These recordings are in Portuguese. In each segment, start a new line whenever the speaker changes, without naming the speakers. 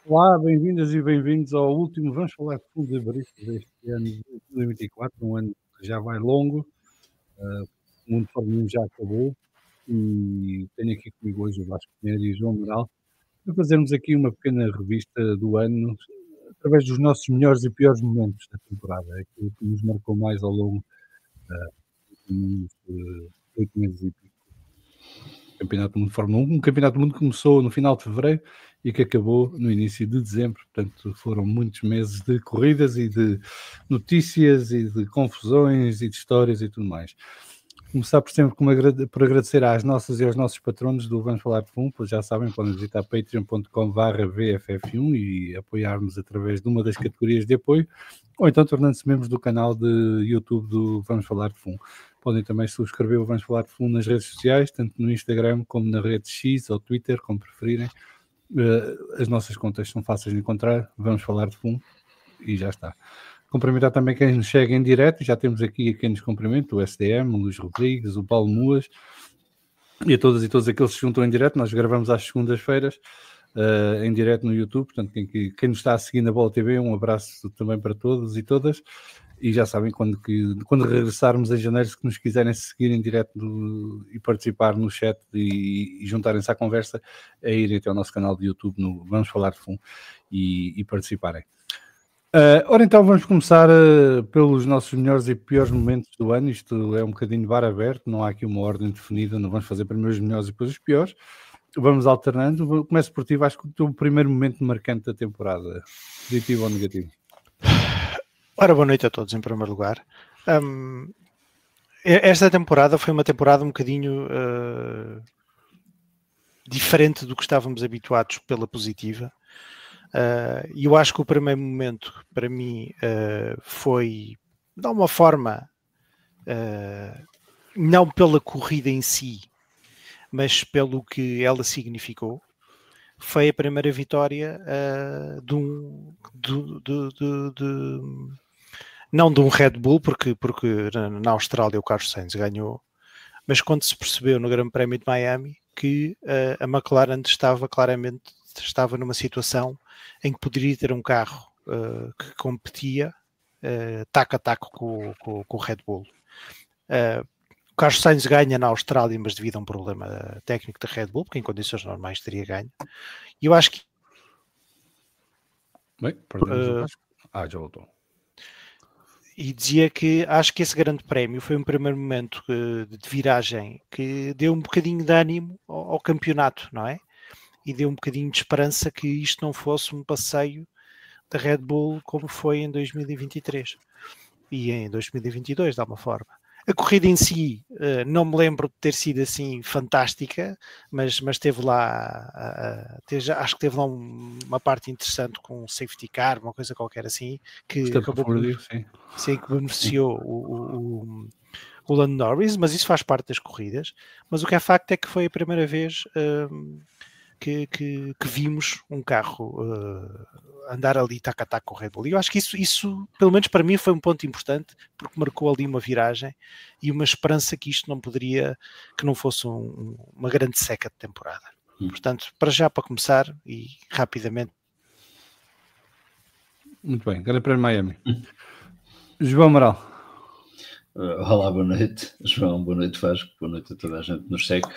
Olá, bem-vindas e bem-vindos ao último Vamos Falar de Fundo de Baristas deste ano de 2024, um ano que já vai longo, o mundo de Fórmula 1 já acabou e tenho aqui comigo hoje o Vasco Pinheiro e o João Moral para fazermos aqui uma pequena revista do ano através dos nossos melhores e piores momentos da temporada, aquilo que nos marcou mais ao longo dos últimos 8 meses e pico. Campeonato do Mundo de Fórmula 1, um campeonato do mundo que começou no final de fevereiro e que acabou no início de dezembro, portanto foram muitos meses de corridas e de notícias e de confusões e de histórias e tudo mais. Começar por sempre por agradecer às nossas e aos nossos patronos do Vamos Falar de Fundo, pois já sabem, podem visitar patreon.com/VFF1 e apoiar-nos através de uma das categorias de apoio, ou então tornando-se membros do canal de YouTube do Vamos Falar de Fundo. Podem também subscrever o Vamos Falar de Fundo nas redes sociais, tanto no Instagram como na rede X ou Twitter, como preferirem. As nossas contas são fáceis de encontrar, Vamos Falar de Fundo e já está. Cumprimentar também quem nos chega em direto, já temos aqui quem nos cumprimenta, o SDM, o Luís Rodrigues, o Paulo Muas e a todas e todos aqueles que se juntam em direto. Nós gravamos às segundas-feiras em direto no YouTube, portanto quem nos está a seguir na Bola TV, um abraço também para todos e todas. E já sabem, quando regressarmos em janeiro, se nos quiserem seguir em direto e participar no chat e juntarem-se à conversa, é irem até ao nosso canal de YouTube no Vamos Falar de Fundo e participarem. Ora então, vamos começar pelos nossos melhores e piores momentos do ano. Isto é um bocadinho bar aberto, não há aqui uma ordem definida, não vamos fazer primeiro os melhores e depois os piores. Vamos alternando. Começo por ti, acho que o teu primeiro momento marcante da temporada, positivo ou negativo?
Ora, boa noite a todos em primeiro lugar. Esta temporada foi uma temporada um bocadinho diferente do que estávamos habituados pela positiva. E eu acho que o primeiro momento para mim foi, de alguma forma, não pela corrida em si, mas pelo que ela significou. Foi a primeira vitória não de um Red Bull, porque na Austrália o Carlos Sainz ganhou, mas quando se percebeu no Grande Prémio de Miami que a McLaren estava numa situação em que poderia ter um carro que competia taco a taco com o Red Bull. O Carlos Sainz ganha na Austrália, mas devido a um problema técnico da Red Bull, porque em condições normais teria ganho. E eu acho que...
Bem, perdemos o Vasco. Já voltou.
E dizia que acho que esse grande prémio foi um primeiro momento de viragem que deu um bocadinho de ânimo ao campeonato, não é? E deu um bocadinho de esperança que isto não fosse um passeio da Red Bull como foi em 2023 e em 2022, de alguma forma. A corrida em si, não me lembro de ter sido assim fantástica, mas teve lá, acho que teve lá uma parte interessante com um safety car, uma coisa qualquer assim, que acabou que beneficiou o Lando Norris, mas isso faz parte das corridas. Mas o que é facto é que foi a primeira vez que vimos um carro andar ali tac a tac com o Red Bull. E eu acho que isso, pelo menos para mim, foi um ponto importante, porque marcou ali uma viragem e uma esperança que isto que não fosse uma grande seca de temporada. Portanto, para começar e rapidamente.
Muito bem, Grande Prémio Miami. João Amaral.
Olá, boa noite, João, boa noite, Vasco, boa noite a toda a gente que nos segue.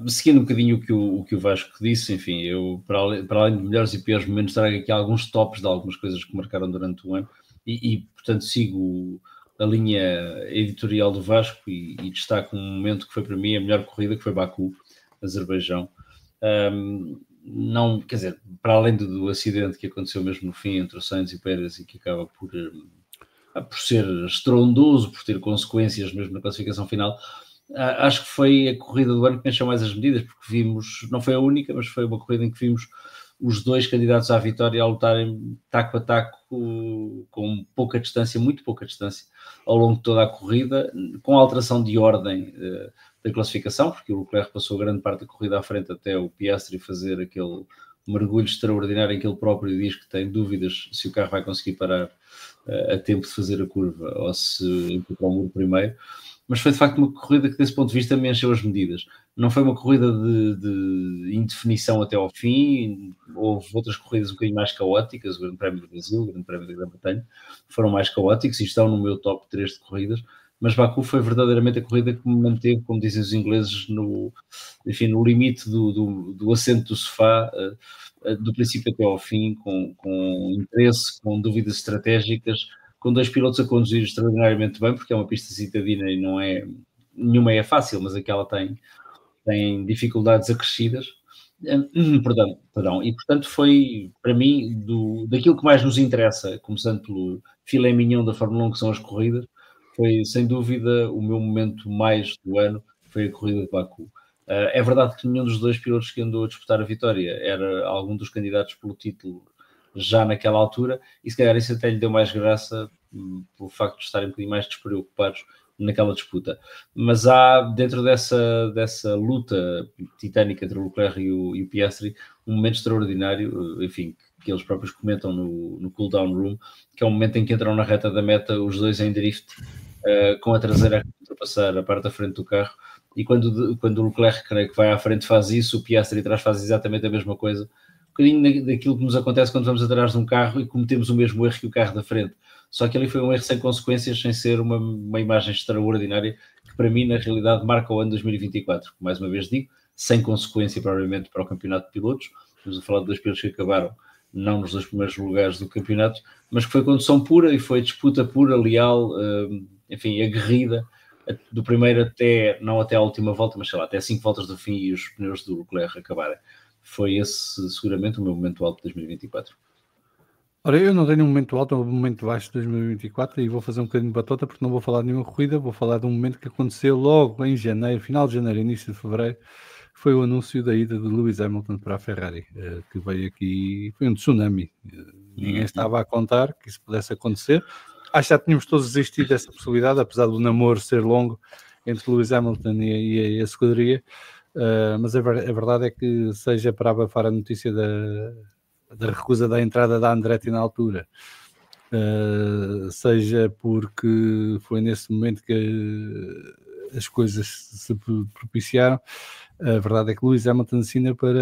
Seguindo um bocadinho o que o Vasco disse, enfim, eu, para além de melhores e piores momentos, trago aqui alguns tops de algumas coisas que marcaram durante o ano e portanto, sigo a linha editorial do Vasco e destaco um momento que foi para mim a melhor corrida, que foi Baku, Azerbaijão. Não, quer dizer, para além do acidente que aconteceu mesmo no fim entre o Sainz e Pérez e que acaba por ser estrondoso, por ter consequências mesmo na classificação final, acho que foi a corrida do ano que mexeu mais as medidas, porque vimos, não foi a única, mas foi uma corrida em que vimos os dois candidatos à vitória a lutarem taco a taco com pouca distância, muito pouca distância, ao longo de toda a corrida, com alteração de ordem da classificação, porque o Leclerc passou grande parte da corrida à frente até o Piastri fazer aquele mergulho extraordinário em que ele próprio diz que tem dúvidas se o carro vai conseguir parar a tempo de fazer a curva ou se encontrou o muro primeiro, mas foi de facto uma corrida que desse ponto de vista me encheu as medidas. Não foi uma corrida de indefinição até ao fim, houve outras corridas um bocadinho mais caóticas, o Grande Prémio do Brasil, o Grande Prémio da Grã-Bretanha, foram mais caóticos e estão no meu top 3 de corridas, mas Baku foi verdadeiramente a corrida que me manteve, como dizem os ingleses, no limite do assento do sofá, do princípio até ao fim, com interesse, com dúvidas estratégicas, com 2 pilotos a conduzir extraordinariamente bem, porque é uma pista citadina e não é, nenhuma é fácil, mas aquela tem dificuldades acrescidas. Perdão. E portanto foi, para mim, daquilo que mais nos interessa, começando pelo filé mignon da Fórmula 1, que são as corridas, foi sem dúvida o meu momento mais do ano, foi a corrida de Baku. É verdade que nenhum dos 2 pilotos que andou a disputar a vitória era algum dos candidatos pelo título já naquela altura, e se calhar isso até lhe deu mais graça pelo facto de estarem um bocadinho mais despreocupados naquela disputa. Mas há, dentro dessa luta titânica entre o Leclerc e o Piastri, um momento extraordinário, enfim, que eles próprios comentam no cool-down room, que é o momento em que entram na reta da meta os dois em drift, com a traseira a ultrapassar a parte da frente do carro, e quando o Leclerc, creio que vai à frente, faz isso, o Piastri atrás faz exatamente a mesma coisa, um bocadinho daquilo que nos acontece quando vamos atrás de um carro e cometemos o mesmo erro que o carro da frente. Só que ali foi um erro sem consequências, sem ser uma imagem extraordinária, que para mim, na realidade, marca o ano 2024. Mais uma vez digo, sem consequência, provavelmente, para o campeonato de pilotos. Estamos a falar de 2 pilotos que acabaram, não nos 2 primeiros lugares do campeonato, mas que foi condução pura e foi disputa pura, leal, enfim, aguerrida, do primeiro não até à última volta, mas sei lá, até 5 voltas do fim e os pneus do Leclerc acabarem. Foi esse, seguramente, o meu momento alto de 2024.
Ora, eu não tenho um momento alto ou um momento baixo de 2024 e vou fazer um bocadinho de batota porque não vou falar de nenhuma corrida, vou falar de um momento que aconteceu logo em janeiro, final de janeiro, início de fevereiro, foi o anúncio da ida de Lewis Hamilton para a Ferrari, que veio aqui, foi um tsunami, ninguém estava a contar que isso pudesse acontecer. Acho que já tínhamos todos desistido dessa possibilidade, apesar do namoro ser longo entre Lewis Hamilton e a escuderia, mas a verdade é que, seja para abafar a notícia da recusa da entrada da Andretti na altura, seja porque foi nesse momento que as coisas se propiciaram, a verdade é que Lewis Hamilton assina para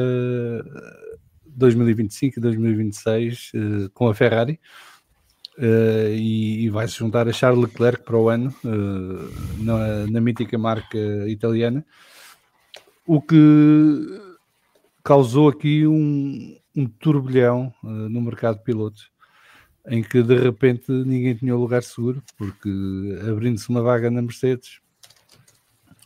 2025 e 2026 com a Ferrari, e vai-se juntar a Charles Leclerc para o ano, na mítica marca italiana, o que causou aqui um turbilhão no mercado de pilotos, em que de repente ninguém tinha o lugar seguro, porque abrindo-se uma vaga na Mercedes,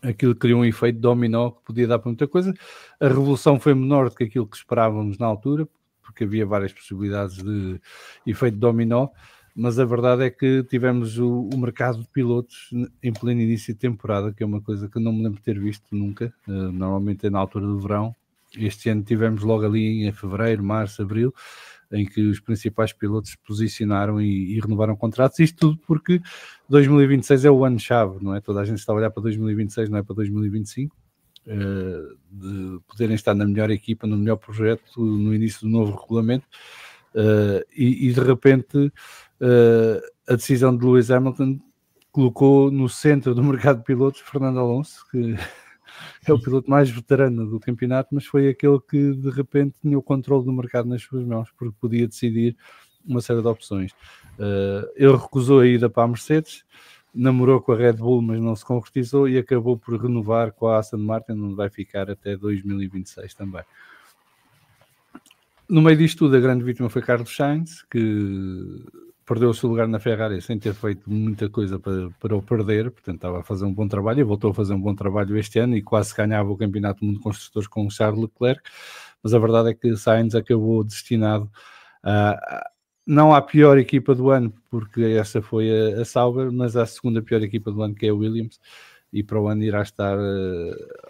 aquilo criou um efeito dominó que podia dar para muita coisa. A revolução foi menor do que aquilo que esperávamos na altura, porque havia várias possibilidades de efeito dominó, mas a verdade é que tivemos o mercado de pilotos em pleno início de temporada, que é uma coisa que eu não me lembro de ter visto nunca, normalmente é na altura do verão. Este ano tivemos logo ali em fevereiro, março, abril, em que os principais pilotos se posicionaram e renovaram contratos. Isto tudo porque 2026 é o ano-chave, não é? Toda a gente está a olhar para 2026, não é para 2025, de poderem estar na melhor equipa, no melhor projeto, no início do novo regulamento, e de repente a decisão de Lewis Hamilton colocou no centro do mercado de pilotos Fernando Alonso, que é o piloto mais veterano do campeonato, mas foi aquele que de repente tinha o controle do mercado nas suas mãos, porque podia decidir uma série de opções. Ele recusou a ida para a Mercedes, namorou com a Red Bull, mas não se concretizou e acabou por renovar com a Aston Martin, onde vai ficar até 2026 também. No meio disto tudo, a grande vítima foi Carlos Sainz, que perdeu o seu lugar na Ferrari sem ter feito muita coisa para o perder, portanto estava a fazer um bom trabalho e voltou a fazer um bom trabalho este ano e quase ganhava o Campeonato do Mundo de Construtores com o Charles Leclerc, mas a verdade é que Sainz acabou destinado não à pior equipa do ano, porque essa foi a Sauber, mas à segunda pior equipa do ano, que é a Williams, e para o ano irá estar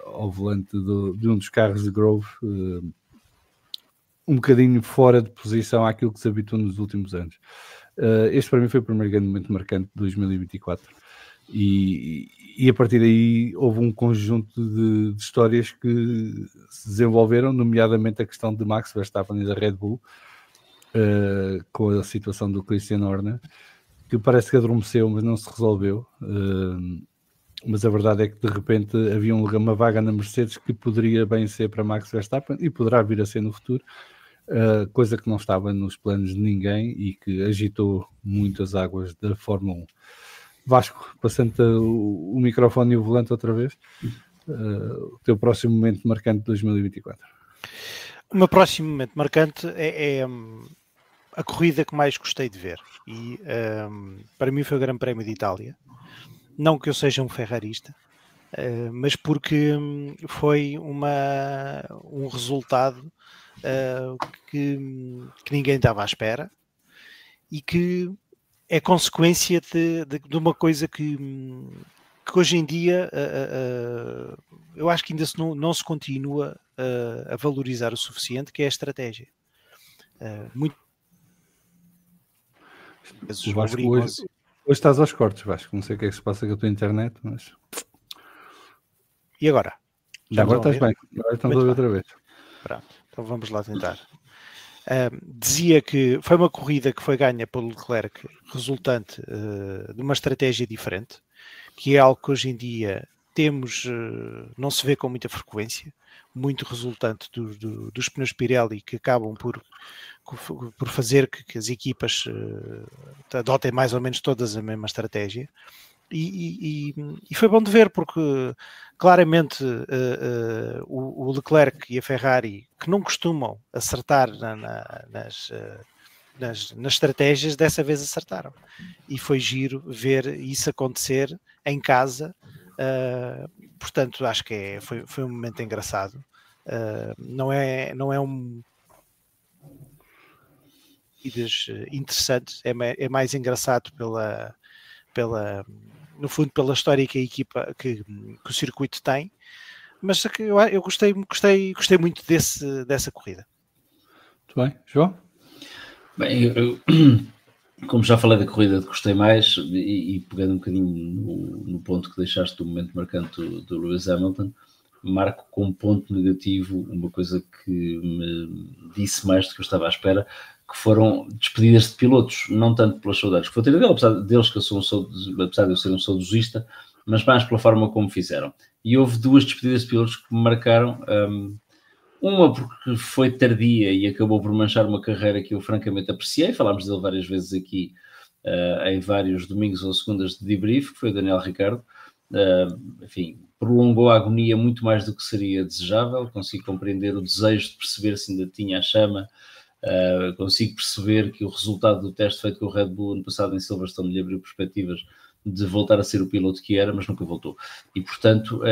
ao volante de um dos carros de Grove, um bocadinho fora de posição àquilo que se habitou nos últimos anos. Este para mim foi o primeiro grande momento marcante de 2024 e a partir daí houve um conjunto de histórias que se desenvolveram, nomeadamente a questão de Max Verstappen e da Red Bull, com a situação do Christian Horner, que parece que adormeceu, mas não se resolveu. mas a verdade é que de repente havia uma vaga na Mercedes que poderia bem ser para Max Verstappen e poderá vir a ser no futuro, coisa que não estava nos planos de ninguém e que agitou muitas águas da Fórmula 1. Vasco, passando o microfone e o volante outra vez, o teu próximo momento marcante de 2024.
O meu próximo momento marcante é a corrida que mais gostei de ver, e para mim foi o Grande Prémio de Itália. Não que eu seja um ferrarista, mas porque foi um resultado que ninguém estava à espera e que é consequência de uma coisa que hoje em dia eu acho que ainda não se continua a valorizar o suficiente, que é a estratégia. Muito vezes
Hoje estás aos cortes, Vasco. Não sei o que é que se passa com a tua internet, mas...
E agora?
Agora estás bem. Agora estamos a ouvir outra vez.
Pronto, então vamos lá tentar. Dizia que foi uma corrida que foi ganha pelo Leclerc, resultante de uma estratégia diferente, que é algo que hoje em dia não se vê com muita frequência, muito resultante dos pneus Pirelli, que acabam por fazer que as equipas adotem mais ou menos todas a mesma estratégia. E foi bom de ver, porque claramente o Leclerc e a Ferrari, que não costumam acertar nas estratégias, dessa vez acertaram. E foi giro ver isso acontecer em casa. Portanto, acho que foi um momento engraçado. Não é um interessantes, é mais engraçado no fundo pela história que a equipa, que o circuito tem, mas eu gostei muito dessa corrida.
Muito bem, João?
Bem, eu como já falei da corrida que gostei mais, e pegando um bocadinho no ponto que deixaste do momento marcante do Lewis Hamilton, marco como ponto negativo uma coisa que me disse mais do que eu estava à espera, que foram despedidas de pilotos, não tanto pelas saudades que vou ter dele, apesar deles que eu sou apesar de eu ser um saudosista, mas mais pela forma como fizeram. E houve duas despedidas de pilotos que me marcaram, uma porque foi tardia e acabou por manchar uma carreira que eu francamente apreciei, falámos dele várias vezes aqui em vários domingos ou segundas de debrief, que foi o Daniel Ricciardo. Enfim, prolongou a agonia muito mais do que seria desejável, consigo compreender o desejo de perceber se ainda tinha a chama, consigo perceber que o resultado do teste feito com o Red Bull ano passado em Silverstone lhe abriu perspectivas de voltar a ser o piloto que era, mas nunca voltou. E, portanto,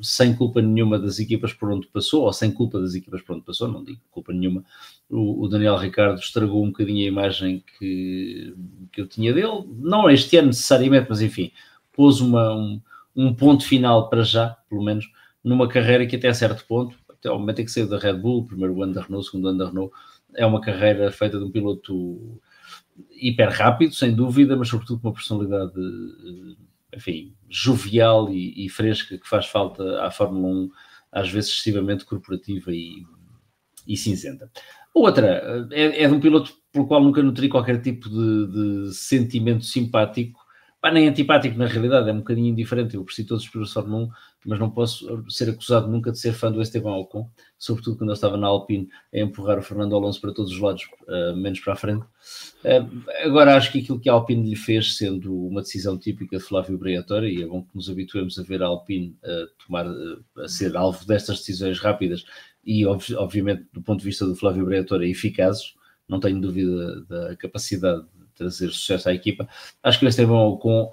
sem culpa nenhuma das equipas por onde passou, ou sem culpa das equipas por onde passou, não digo culpa nenhuma, o Daniel Ricciardo estragou um bocadinho a imagem que eu tinha dele, não este ano necessariamente, mas enfim, pôs um ponto final para já, pelo menos, numa carreira que até a certo ponto, até ao momento em que saiu da Red Bull, primeiro ano da Renault, segundo ano da Renault, é uma carreira feita de um piloto hiper rápido, sem dúvida, mas sobretudo com uma personalidade, enfim, jovial e fresca, que faz falta à Fórmula 1, às vezes excessivamente corporativa e cinzenta. Outra é de um piloto pelo qual nunca nutri qualquer tipo de sentimento simpático, nem antipático na realidade, é um bocadinho indiferente. Eu aprecio todos os pilotos de Fórmula 1, mas não posso ser acusado nunca de ser fã do Esteban Ocon, sobretudo quando ele estava na Alpine a empurrar o Fernando Alonso para todos os lados, menos para a frente. Agora acho que aquilo que a Alpine lhe fez, sendo uma decisão típica de Flávio Briatore, e é bom que nos habituemos a ver a Alpine a ser alvo destas decisões rápidas e obviamente do ponto de vista do Flávio Briatore eficazes, não tenho dúvida da capacidade trazer sucesso à equipa. Acho que o Esteban Ocon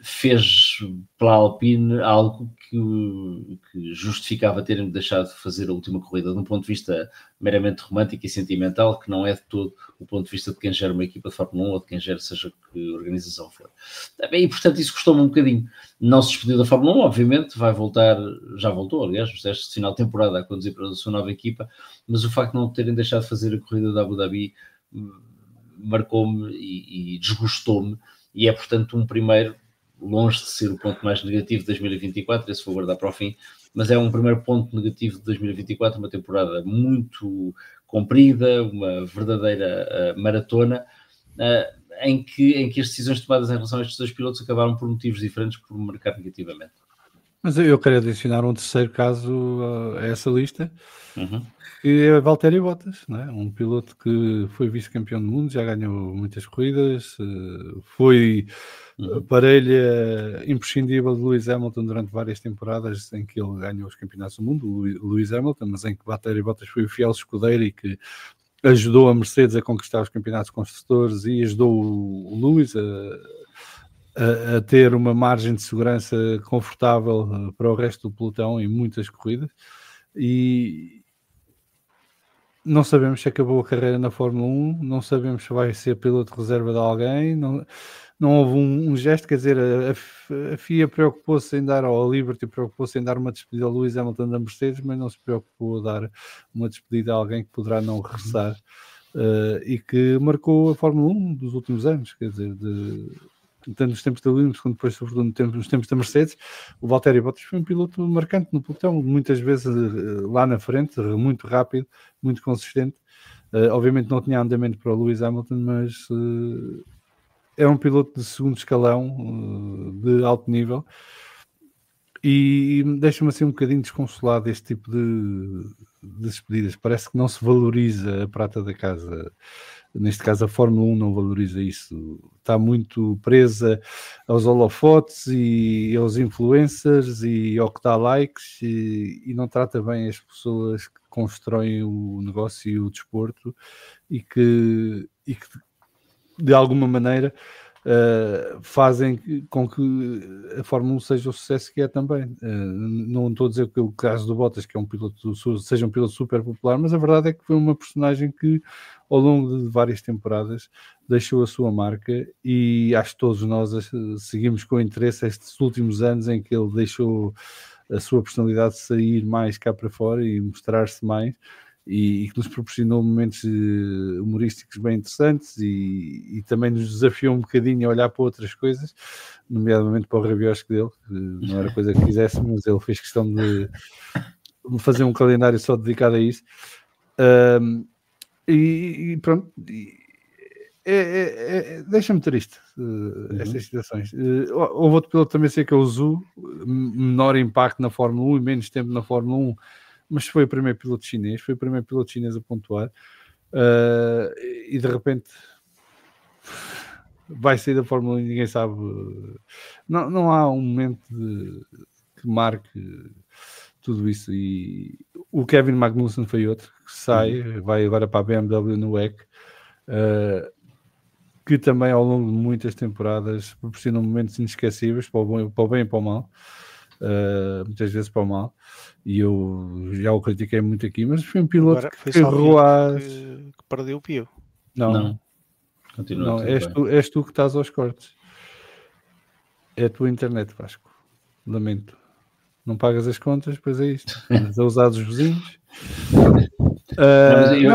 fez pela Alpine algo que justificava terem deixado de fazer a última corrida de um ponto de vista meramente romântico e sentimental, que não é de todo o ponto de vista de quem gera uma equipa de Fórmula 1 ou de quem gera seja que organização for. E portanto isso custou-me um bocadinho. Não se despediu da Fórmula 1, obviamente, vai voltar, já voltou, aliás, os testes de final de temporada a conduzir para a sua nova equipa, mas o facto de não terem deixado de fazer a corrida da Abu Dhabi marcou-me e desgostou-me, e é portanto um primeiro, longe de ser o ponto mais negativo de 2024, esse vou guardar para o fim, mas é um primeiro ponto negativo de 2024, uma temporada muito comprida, uma verdadeira maratona, em que as decisões tomadas em relação a estes dois pilotos acabaram por motivos diferentes por me marcar negativamente.
Mas eu quero adicionar um terceiro caso a essa lista,
Uhum.
que é Valtteri Bottas, não é? Um piloto que foi vice-campeão do mundo, já ganhou muitas corridas, foi parelha imprescindível de Lewis Hamilton durante várias temporadas em que ele ganhou os campeonatos do mundo, o Lewis Hamilton, mas em que Valtteri Bottas foi o fiel escudeiro e que ajudou a Mercedes a conquistar os campeonatos construtores e ajudou o Lewis a ter uma margem de segurança confortável para o resto do pelotão em muitas corridas. E não sabemos se acabou a carreira na Fórmula 1, não sabemos se vai ser piloto de reserva de alguém, não houve um gesto, quer dizer, a FIA preocupou-se em dar, ou a Liberty preocupou-se em dar uma despedida ao Lewis Hamilton da Mercedes, mas não se preocupou a dar uma despedida a alguém que poderá não regressar e que marcou a Fórmula 1 dos últimos anos, quer dizer, tanto nos tempos da Williams como depois, sobretudo nos tempos da Mercedes. O Valtteri Bottas foi um piloto marcante no pelotão, muitas vezes lá na frente, muito rápido, muito consistente. Obviamente não tinha andamento para o Lewis Hamilton, mas era um piloto de segundo escalão, de alto nível, e deixa-me assim um bocadinho desconsolado este tipo de despedidas. Parece que não se valoriza a prata da casa. Neste caso a Fórmula 1 não valoriza isso, está muito presa aos holofotes e aos influencers e ao que dá likes e não trata bem as pessoas que constroem o negócio e o desporto e que de alguma maneira fazem com que a Fórmula 1 seja o sucesso que é também. Não estou a dizer que o caso do Bottas, que é um piloto, seja um piloto super popular, mas a verdade é que foi uma personagem que ao longo de várias temporadas deixou a sua marca e acho que todos nós seguimos com interesse estes últimos anos em que ele deixou a sua personalidade sair mais cá para fora e mostrar-se mais e que nos proporcionou momentos humorísticos bem interessantes e também nos desafiou um bocadinho a olhar para outras coisas, nomeadamente para o rabiosque dele, que não era coisa que quisesse, mas ele fez questão de fazer um calendário só dedicado a isso. E pronto, deixa-me triste estas situações. Houve outro piloto também, sei que é o Zhu, menor impacto na Fórmula 1 e menos tempo na Fórmula 1, mas foi o primeiro piloto chinês, a pontuar, e de repente vai sair da Fórmula 1 e ninguém sabe. Não há um momento que marque tudo isso. E o Kevin Magnussen foi outro que sai, vai agora para a BMW no WEC, que também ao longo de muitas temporadas proporcionam momentos inesquecíveis para o bem e para o mal. Muitas vezes para o mal, e eu já o critiquei muito aqui, mas foi um piloto
agora
que errou
que perdeu o pio.
Não. Continua. Não, és tu que estás aos cortes. É a tua internet, Vasco. Lamento. Não pagas as contas, depois é isto. Mas a usar dos vizinhos.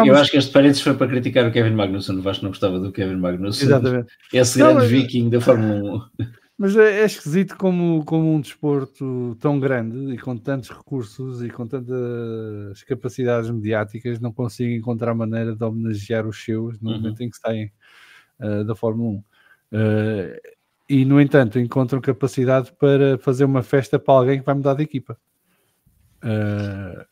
Eu acho que este parênteses foi para criticar o Kevin Magnussen. O Vasco não gostava do Kevin Magnussen.
Exatamente.
Esse grande viking da Fórmula 1.
Mas é esquisito como um desporto tão grande e com tantos recursos e com tantas capacidades mediáticas não consiga encontrar maneira de homenagear os seus no momento em que saem da Fórmula 1. E, no entanto, encontram capacidade para fazer uma festa para alguém que vai mudar de equipa.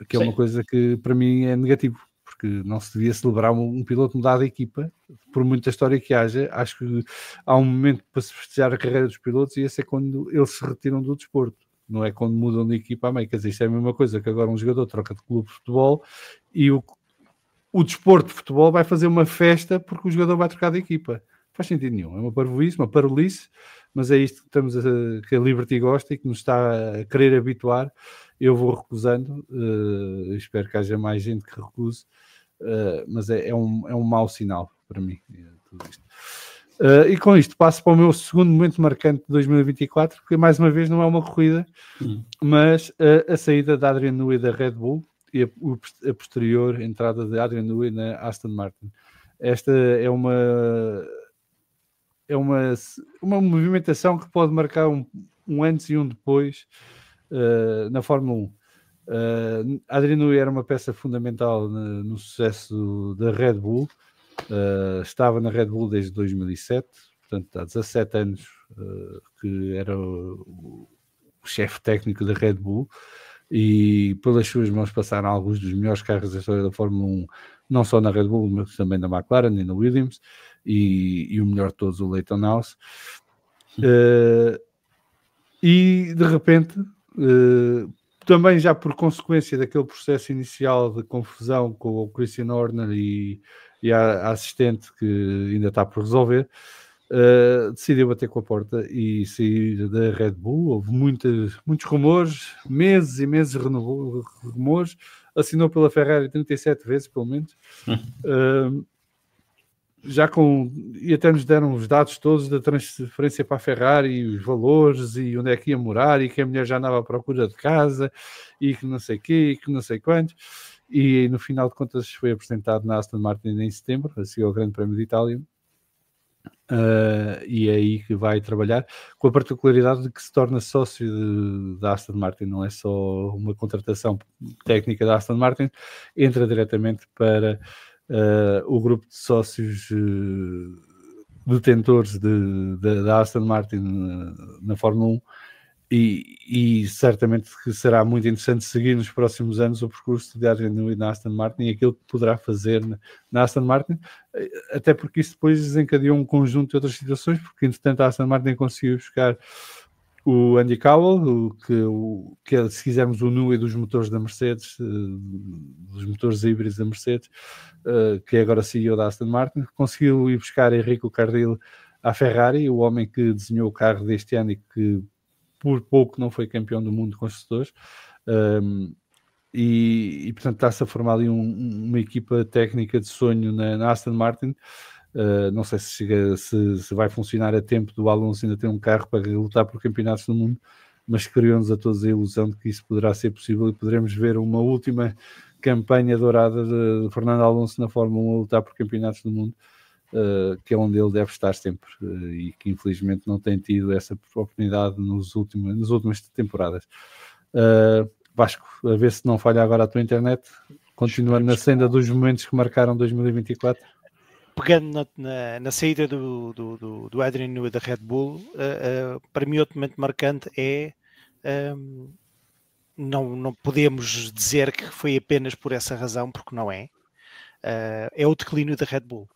Que é uma coisa que para mim é negativo, porque não se devia celebrar um piloto mudar de equipa, por muita história que haja. Acho que há um momento para se festejar a carreira dos pilotos e esse é quando eles se retiram do desporto, não é quando mudam de equipa a meio. Quer dizer, isto é a mesma coisa que agora um jogador troca de clube de futebol e o desporto de futebol vai fazer uma festa porque o jogador vai trocar de equipa. Faz sentido nenhum, é uma parvoíce, uma parolice, mas é isto que a Liberty gosta e que nos está a querer habituar. Eu vou recusando, espero que haja mais gente que recuse, mas é um mau sinal para mim, tudo isto. E com isto passo para o meu segundo momento marcante de 2024, porque mais uma vez não é uma corrida, mas a saída da Adrian Newey da Red Bull e a posterior entrada de Adrian Newey na Aston Martin. Esta é uma movimentação que pode marcar um antes e um depois na Fórmula 1. Adrian Newey era uma peça fundamental no sucesso da Red Bull. Estava na Red Bull desde 2007, portanto há 17 anos que era chefe técnico da Red Bull, e pelas suas mãos passaram alguns dos melhores carros da história da Fórmula 1, não só na Red Bull, mas também na McLaren e na Williams, e o melhor de todos, o Leyton-House. E de repente, também já por consequência daquele processo inicial de confusão com o Christian Horner e a assistente, que ainda está por resolver, decidiu bater com a porta e sair da Red Bull. Houve muitos rumores, meses e meses de rumores. Assinou pela Ferrari 37 vezes, pelo menos. E até nos deram os dados todos da transferência para a Ferrari, os valores, e onde é que ia morar, e que a mulher já andava à procura de casa, e que não sei o quê, e que não sei quantos. E no final de contas foi apresentado na Aston Martin em setembro, assim ao Grande Prémio de Itália. E é aí que vai trabalhar, com a particularidade de que se torna sócio da Aston Martin. Não é só uma contratação técnica da Aston Martin, entra diretamente para o grupo de sócios detentores da Aston Martin na Fórmula 1, e certamente que será muito interessante seguir nos próximos anos o percurso de Adrian Newey na Aston Martin e aquilo que poderá fazer na Aston Martin, até porque isso depois desencadeou um conjunto de outras situações, porque entretanto a Aston Martin conseguiu buscar o Andy Cowell, que é, se quisermos, o Newey dos motores da Mercedes, dos motores híbridos da Mercedes, que é agora CEO da Aston Martin. Conseguiu ir buscar Enrico Cardillo à Ferrari, o homem que desenhou o carro deste ano e que por pouco não foi campeão do mundo de construtores, e portanto está-se a formar ali uma equipa técnica de sonho na Aston Martin. Não sei se vai funcionar a tempo do Alonso ainda ter um carro para lutar por campeonatos do mundo, mas criou-nos a todos a ilusão de que isso poderá ser possível e poderemos ver uma última campanha dourada de Fernando Alonso na Fórmula 1 a lutar por campeonatos do mundo, que é onde ele deve estar sempre, e que infelizmente não tem tido essa oportunidade nas últimas temporadas. Vasco, a ver se não falha agora a tua internet, continuando na senda dos momentos que marcaram 2024.
Pegando na saída do Adrian Newey da Red Bull, para mim outro momento marcante é, não podemos dizer que foi apenas por essa razão, porque não é, é o declínio da Red Bull.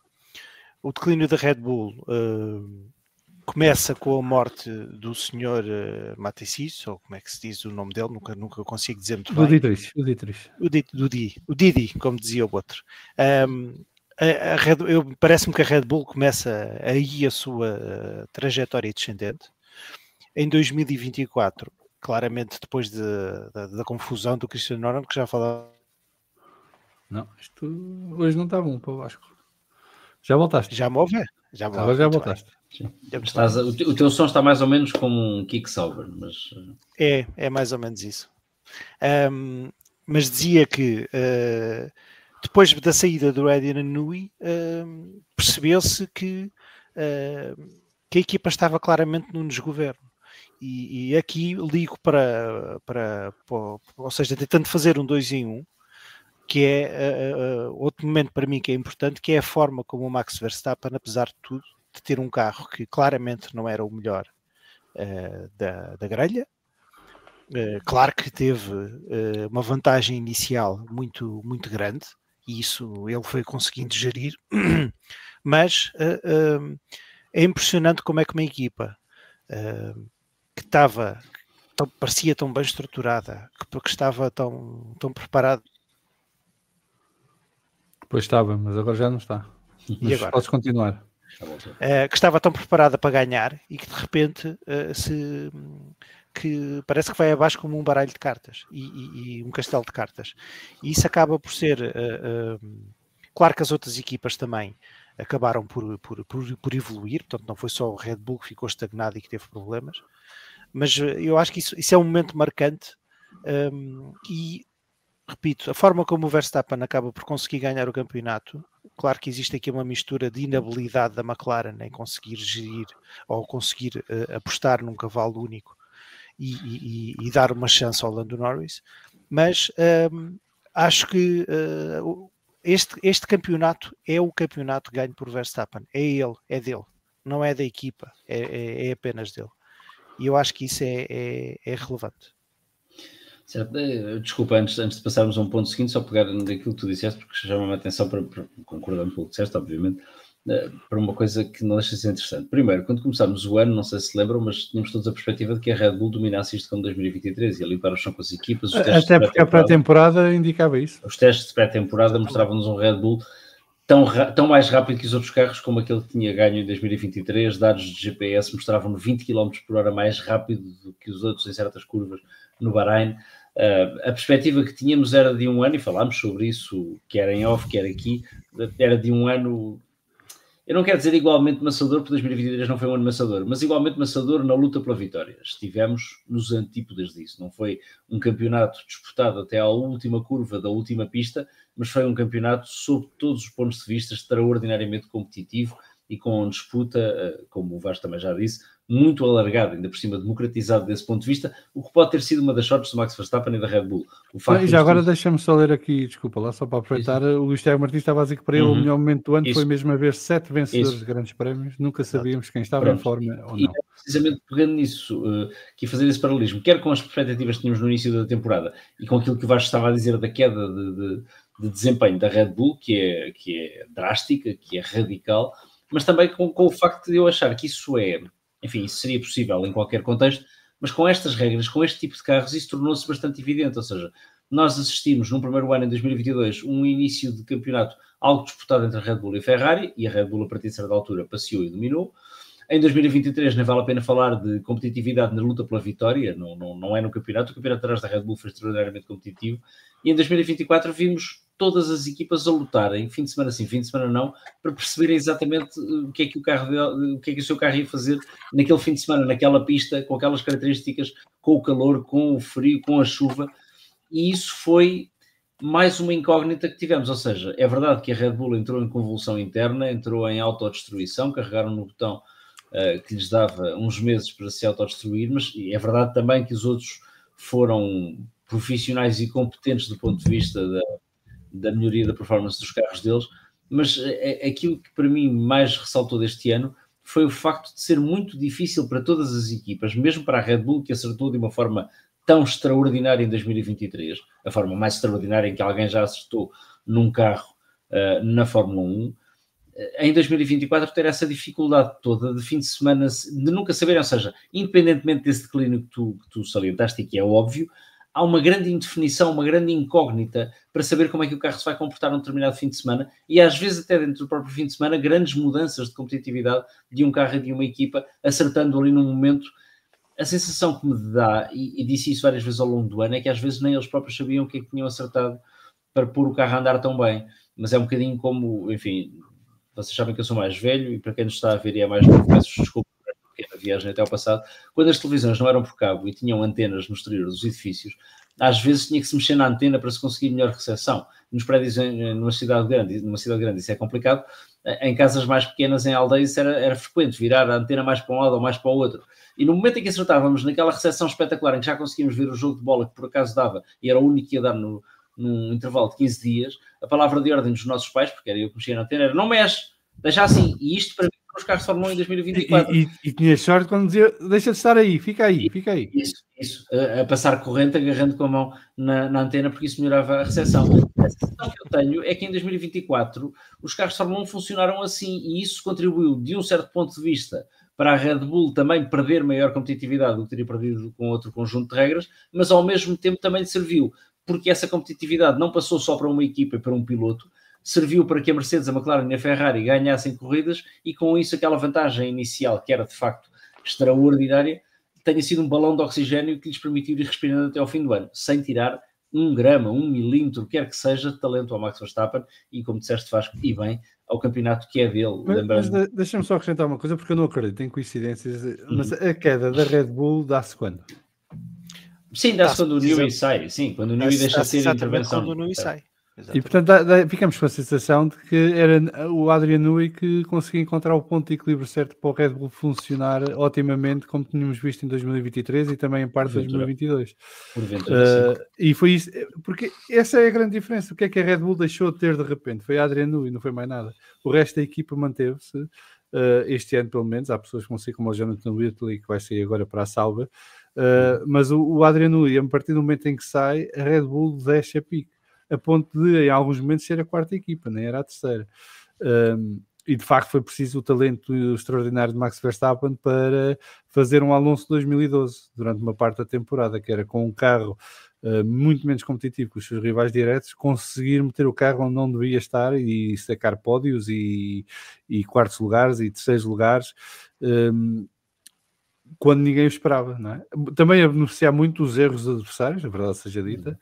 O declínio da Red Bull começa com a morte do senhor Matesis, ou como é que se diz o nome dele, nunca consigo dizer muito bem. O Didi, como dizia o outro. Parece-me que a Red Bull começa aí a sua trajetória descendente. Em 2024, claramente depois da confusão do Christian Horner, que já falava.
Não, isto hoje não está bom para o Vasco. Já voltaste?
Já me ouve?
Agora já voltaste.
O teu som está mais ou menos como um kick-salver, mas...
É mais ou menos isso. Mas dizia que depois da saída do Adrian Newey, percebeu-se que a equipa estava claramente num desgoverno. E aqui ligo para ou seja, tentando fazer um 2 em 1, que é outro momento para mim que é importante, que é a forma como o Max Verstappen, apesar de tudo, de ter um carro que claramente não era o melhor da grelha. Claro que teve uma vantagem inicial muito, muito grande, e isso ele foi conseguindo gerir, mas é impressionante como é que uma equipa que parecia tão bem estruturada, que estava tão preparada.
Pois estava, mas agora já não está.
E agora?
Podes continuar.
Que estava tão preparada para ganhar e que de repente que parece que vai abaixo como um baralho de cartas e um castelo de cartas. E isso acaba por ser... claro que as outras equipas também acabaram por evoluir, portanto não foi só o Red Bull que ficou estagnado e que teve problemas, mas eu acho que isso é um momento marcante, e repito, a forma como o Verstappen acaba por conseguir ganhar o campeonato, claro que existe aqui uma mistura de inabilidade da McLaren em conseguir gerir ou conseguir apostar num cavalo único e dar uma chance ao Lando Norris, mas acho que este campeonato é o campeonato ganho por Verstappen, é dele, não é da equipa, é apenas dele. E eu acho que isso é relevante.
Certo. Desculpa, antes de passarmos a um ponto seguinte, só pegar daquilo que tu disseste, porque chama-me a atenção, concordando com o que disseste, obviamente, para uma coisa que não deixa de ser interessante. Primeiro, quando começámos o ano, não sei se lembram, mas tínhamos todos a perspectiva de que a Red Bull dominasse isto como 2023 e a limpar o chão com as equipas.
Até porque a pré-temporada indicava isso.
Os testes de pré-temporada mostravam-nos um Red Bull tão mais rápido que os outros carros, como aquele que tinha ganho em 2023. Dados de GPS mostravam-no 20 km por hora mais rápido do que os outros em certas curvas no Bahrein. A perspectiva que tínhamos era de um ano, e falámos sobre isso, quer em off, quer aqui, era de um ano, eu não quero dizer igualmente maçador, porque 2023 não foi um ano maçador, mas igualmente maçador na luta pela vitória. Estivemos nos antípodas disso. Não foi um campeonato disputado até à última curva da última pista, mas foi um campeonato, sob todos os pontos de vista, extraordinariamente competitivo e com disputa, como o Vasco também já disse, muito alargado, ainda por cima democratizado desse ponto de vista, o que pode ter sido uma das sortes do Max Verstappen e da Red Bull.
E já agora deixa-me só ler aqui, desculpa lá, só para aproveitar, o Luís Tiago Martins estava a dizer que para ele o melhor momento do ano foi mesmo haver 7 vencedores de grandes prémios, nunca sabíamos quem estava em forma ou não.
E precisamente pegando nisso, que fazer esse paralelismo, quer com as perspectivas que tínhamos no início da temporada e com aquilo que o Vasco estava a dizer da queda de desempenho da Red Bull, que é drástica, que é radical, mas também com o facto de eu achar que isso isso seria possível em qualquer contexto, mas com estas regras, com este tipo de carros, isso tornou-se bastante evidente. Ou seja, nós assistimos no primeiro ano, em 2022, um início de campeonato algo disputado entre a Red Bull e a Ferrari, e a Red Bull, a partir de certa altura, passeou e dominou. Em 2023, nem vale a pena falar de competitividade na luta pela vitória, não é no campeonato. O campeonato atrás da Red Bull foi extraordinariamente competitivo. E em 2024 vimos todas as equipas a lutarem, fim de semana sim, fim de semana não, para perceberem exatamente o que é que o seu carro ia fazer naquele fim de semana, naquela pista, com aquelas características, com o calor, com o frio, com a chuva. E isso foi mais uma incógnita que tivemos. Ou seja, é verdade que a Red Bull entrou em convulsão interna, entrou em autodestruição, carregaram no botão que lhes dava uns meses para se autodestruir, mas é verdade também que os outros foram profissionais e competentes do ponto de vista da melhoria da performance dos carros deles, mas aquilo que para mim mais ressaltou deste ano foi o facto de ser muito difícil para todas as equipas, mesmo para a Red Bull, que acertou de uma forma tão extraordinária em 2023, a forma mais extraordinária em que alguém já acertou num carro na Fórmula 1, em 2024 ter essa dificuldade toda de fim de semana, de nunca saber, ou seja, independentemente desse declínio que tu salientaste e que é óbvio, há uma grande indefinição, uma grande incógnita para saber como é que o carro se vai comportar num determinado fim de semana e às vezes até dentro do próprio fim de semana grandes mudanças de competitividade de um carro e de uma equipa, acertando ali num momento. A sensação que me dá, e disse isso várias vezes ao longo do ano, é que às vezes nem eles próprios sabiam o que é que tinham acertado para pôr o carro a andar tão bem, mas é um bocadinho como, enfim, vocês sabem que eu sou mais velho e para quem nos está a ver e é mais novo, peço desculpa por esta pequena viagem até ao passado, quando as televisões não eram por cabo e tinham antenas no exterior dos edifícios, às vezes tinha que se mexer na antena para se conseguir melhor recepção. Nos prédios numa cidade grande isso é complicado, em casas mais pequenas, em aldeias, era frequente virar a antena mais para um lado ou mais para o outro. E no momento em que acertávamos naquela recepção espetacular em que já conseguíamos ver o jogo de bola que por acaso dava e era o único que ia dar num intervalo de 15 dias, a palavra de ordem dos nossos pais, porque era eu que mexia na antena, era não mexe, deixa assim. E isto para mim os carros de Fórmula 1 em 2024.
E tinha sorte quando dizia, deixa de estar aí, fica aí.
Isso. A passar corrente, agarrando com a mão na antena, porque isso melhorava a recepção. A sensação que eu tenho é que em 2024 os carros de Fórmula 1 funcionaram assim e isso contribuiu, de um certo ponto de vista, para a Red Bull também perder maior competitividade do que teria perdido com outro conjunto de regras, mas ao mesmo tempo também lhe serviu, porque essa competitividade não passou só para uma equipa e para um piloto, serviu para que a Mercedes, a McLaren e a Ferrari ganhassem corridas e com isso aquela vantagem inicial, que era de facto extraordinária, tenha sido um balão de oxigênio que lhes permitiu ir respirando até ao fim do ano, sem tirar 1 grama, 1 milímetro, quer que seja, de talento ao Max Verstappen e, como disseste, Vasco, e bem, ao campeonato que é dele.
Mas deixa-me só acrescentar uma coisa, porque eu não acredito em coincidências, mas a queda da Red Bull dá-se quando?
Sim, dá-se quando o Newey sai, sim, quando o Newey deixa de ter intervenção.
Quando o Newey sai.
E portanto ficamos com a sensação de que era o Adrian Newey que conseguia encontrar o ponto de equilíbrio certo para o Red Bull funcionar otimamente, como tínhamos visto em 2023 e também em parte de 2022. E foi isso, porque essa é a grande diferença. O que é que a Red Bull deixou de ter de repente? Foi a Adrian Newey, não foi mais nada. O resto da equipa manteve-se. este ano pelo menos. Há pessoas que vão ser como o Jonathan Whitley, que vai sair agora para a Sauber, mas o Adrian Newey, a partir do momento em que sai, a Red Bull desce a pique, a ponto de em alguns momentos ser a quarta equipa, nem era a terceira. E de facto foi preciso o talento extraordinário de Max Verstappen para fazer um Alonso 2012 durante uma parte da temporada, que era com um carro muito menos competitivo que os seus rivais diretos, conseguir meter o carro onde não devia estar e sacar pódios e quartos lugares e terceiros lugares, quando ninguém o esperava, não é? Também a beneficiar muito dos erros dos adversários, a verdade seja dita,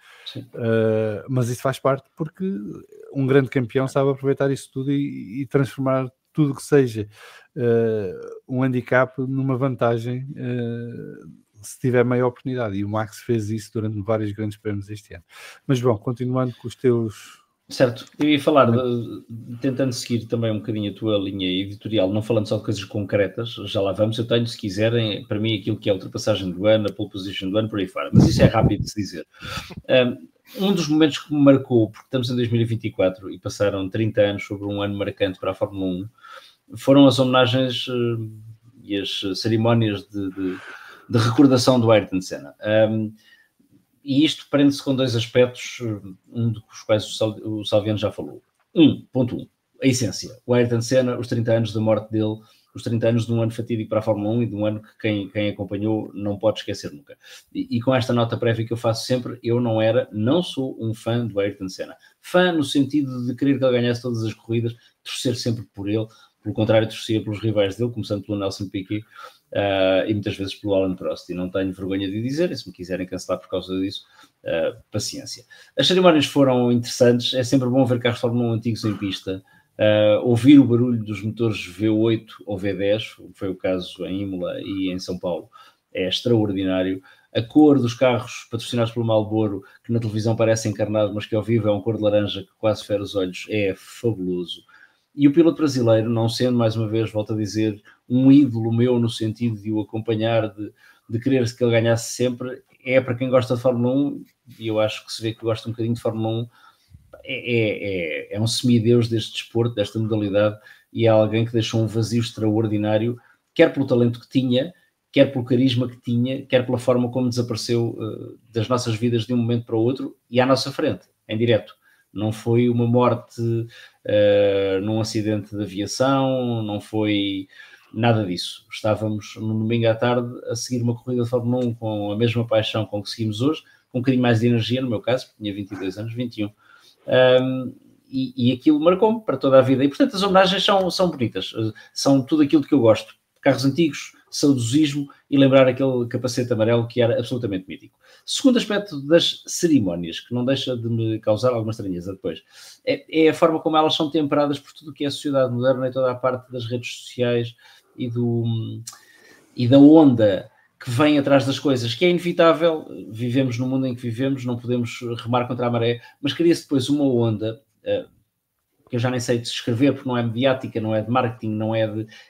mas isso faz parte porque um grande campeão sabe aproveitar isso tudo e transformar tudo que seja um handicap numa vantagem se tiver maior oportunidade, e o Max fez isso durante vários grandes prémios este ano. Mas bom, continuando com os teus...
Certo, eu ia falar, tentando seguir também um bocadinho a tua linha editorial, não falando só de coisas concretas, já lá vamos, eu tenho, se quiserem, para mim aquilo que é a ultrapassagem do ano, a pole position do ano, por aí fora, mas isso é rápido de se dizer. Um dos momentos que me marcou, porque estamos em 2024 e passaram 30 anos sobre um ano marcante para a Fórmula 1, foram as homenagens e as cerimónias de recordação do Ayrton Senna. E isto prende-se com dois aspectos, um dos quais o Salviano já falou. Ponto 1, a essência. O Ayrton Senna, os 30 anos da morte dele, os 30 anos de um ano fatídico para a Fórmula 1 e de um ano que quem acompanhou não pode esquecer nunca. E com esta nota prévia que eu faço sempre, eu não sou um fã do Ayrton Senna. Fã no sentido de querer que ele ganhasse todas as corridas, torcer sempre por ele, pelo contrário, torcia pelos rivais dele, começando pelo Nelson Piquet, e muitas vezes pelo Alain Prost, e não tenho vergonha de dizer, e se me quiserem cancelar por causa disso, paciência. As cerimónias foram interessantes, é sempre bom ver carros de Fórmula 1 antigos em pista, ouvir o barulho dos motores V8 ou V10, foi o caso em Imola e em São Paulo, é extraordinário. A cor dos carros patrocinados pelo Marlboro, que na televisão parece encarnado, mas que ao vivo é um cor de laranja que quase fere os olhos, é fabuloso. E o piloto brasileiro, não sendo, mais uma vez, volto a dizer, um ídolo meu no sentido de o acompanhar, de querer que ele ganhasse sempre, é para quem gosta de Fórmula 1, e eu acho que se vê que gosta um bocadinho de Fórmula 1, é um semideus deste desporto, desta modalidade, e é alguém que deixou um vazio extraordinário, quer pelo talento que tinha, quer pelo carisma que tinha, quer pela forma como desapareceu das nossas vidas de um momento para o outro, e à nossa frente, em direto. Não foi uma morte num acidente de aviação, não foi nada disso. Estávamos no domingo à tarde a seguir uma corrida de Fórmula 1 com a mesma paixão com que seguimos hoje, com um bocadinho mais de energia, no meu caso, porque tinha 22 anos, 21. E aquilo marcou-me para toda a vida. E, portanto, as homenagens são bonitas. São tudo aquilo que eu gosto. Carros antigos, saudosismo e lembrar aquele capacete amarelo que era absolutamente mítico. Segundo aspecto das cerimónias, que não deixa de me causar alguma estranheza depois, é a forma como elas são temperadas por tudo o que é a sociedade moderna e toda a parte das redes sociais e da onda que vem atrás das coisas, que é inevitável. Vivemos no mundo em que vivemos, não podemos remar contra a maré, mas cria-se depois uma onda... que eu já nem sei descrever, porque não é mediática, não é de marketing,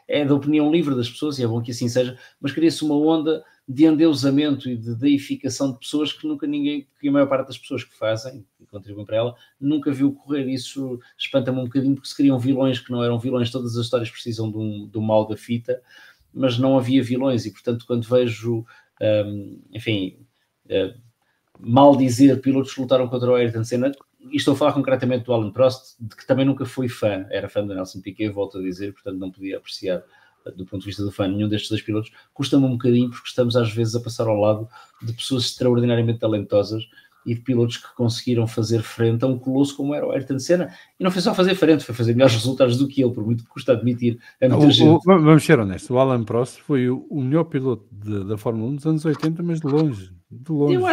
é da opinião livre das pessoas, e é bom que assim seja, mas cria-se uma onda de endeusamento e de deificação de pessoas que nunca ninguém, que a maior parte das pessoas que fazem e contribuem para ela, nunca viu ocorrer. Isso espanta-me um bocadinho, porque se criam vilões que não eram vilões. Todas as histórias precisam do mal da fita, mas não havia vilões, e portanto quando vejo, mal dizer, pilotos que lutaram contra o Ayrton Senna, e estou a falar concretamente do Alain Prost, de que também nunca fui fã, era fã do Nelson Piquet, volto a dizer, portanto não podia apreciar do ponto de vista do fã nenhum destes dois pilotos. Custa-me um bocadinho, porque estamos às vezes a passar ao lado de pessoas extraordinariamente talentosas e de pilotos que conseguiram fazer frente a um colosso como era o Ayrton Senna, e não foi só fazer frente, foi fazer melhores resultados do que ele, por muito que custa admitir a muita gente.
Vamos ser honestos, o Alain Prost foi o melhor piloto da Fórmula 1 dos anos 80, mas de longe.
Eu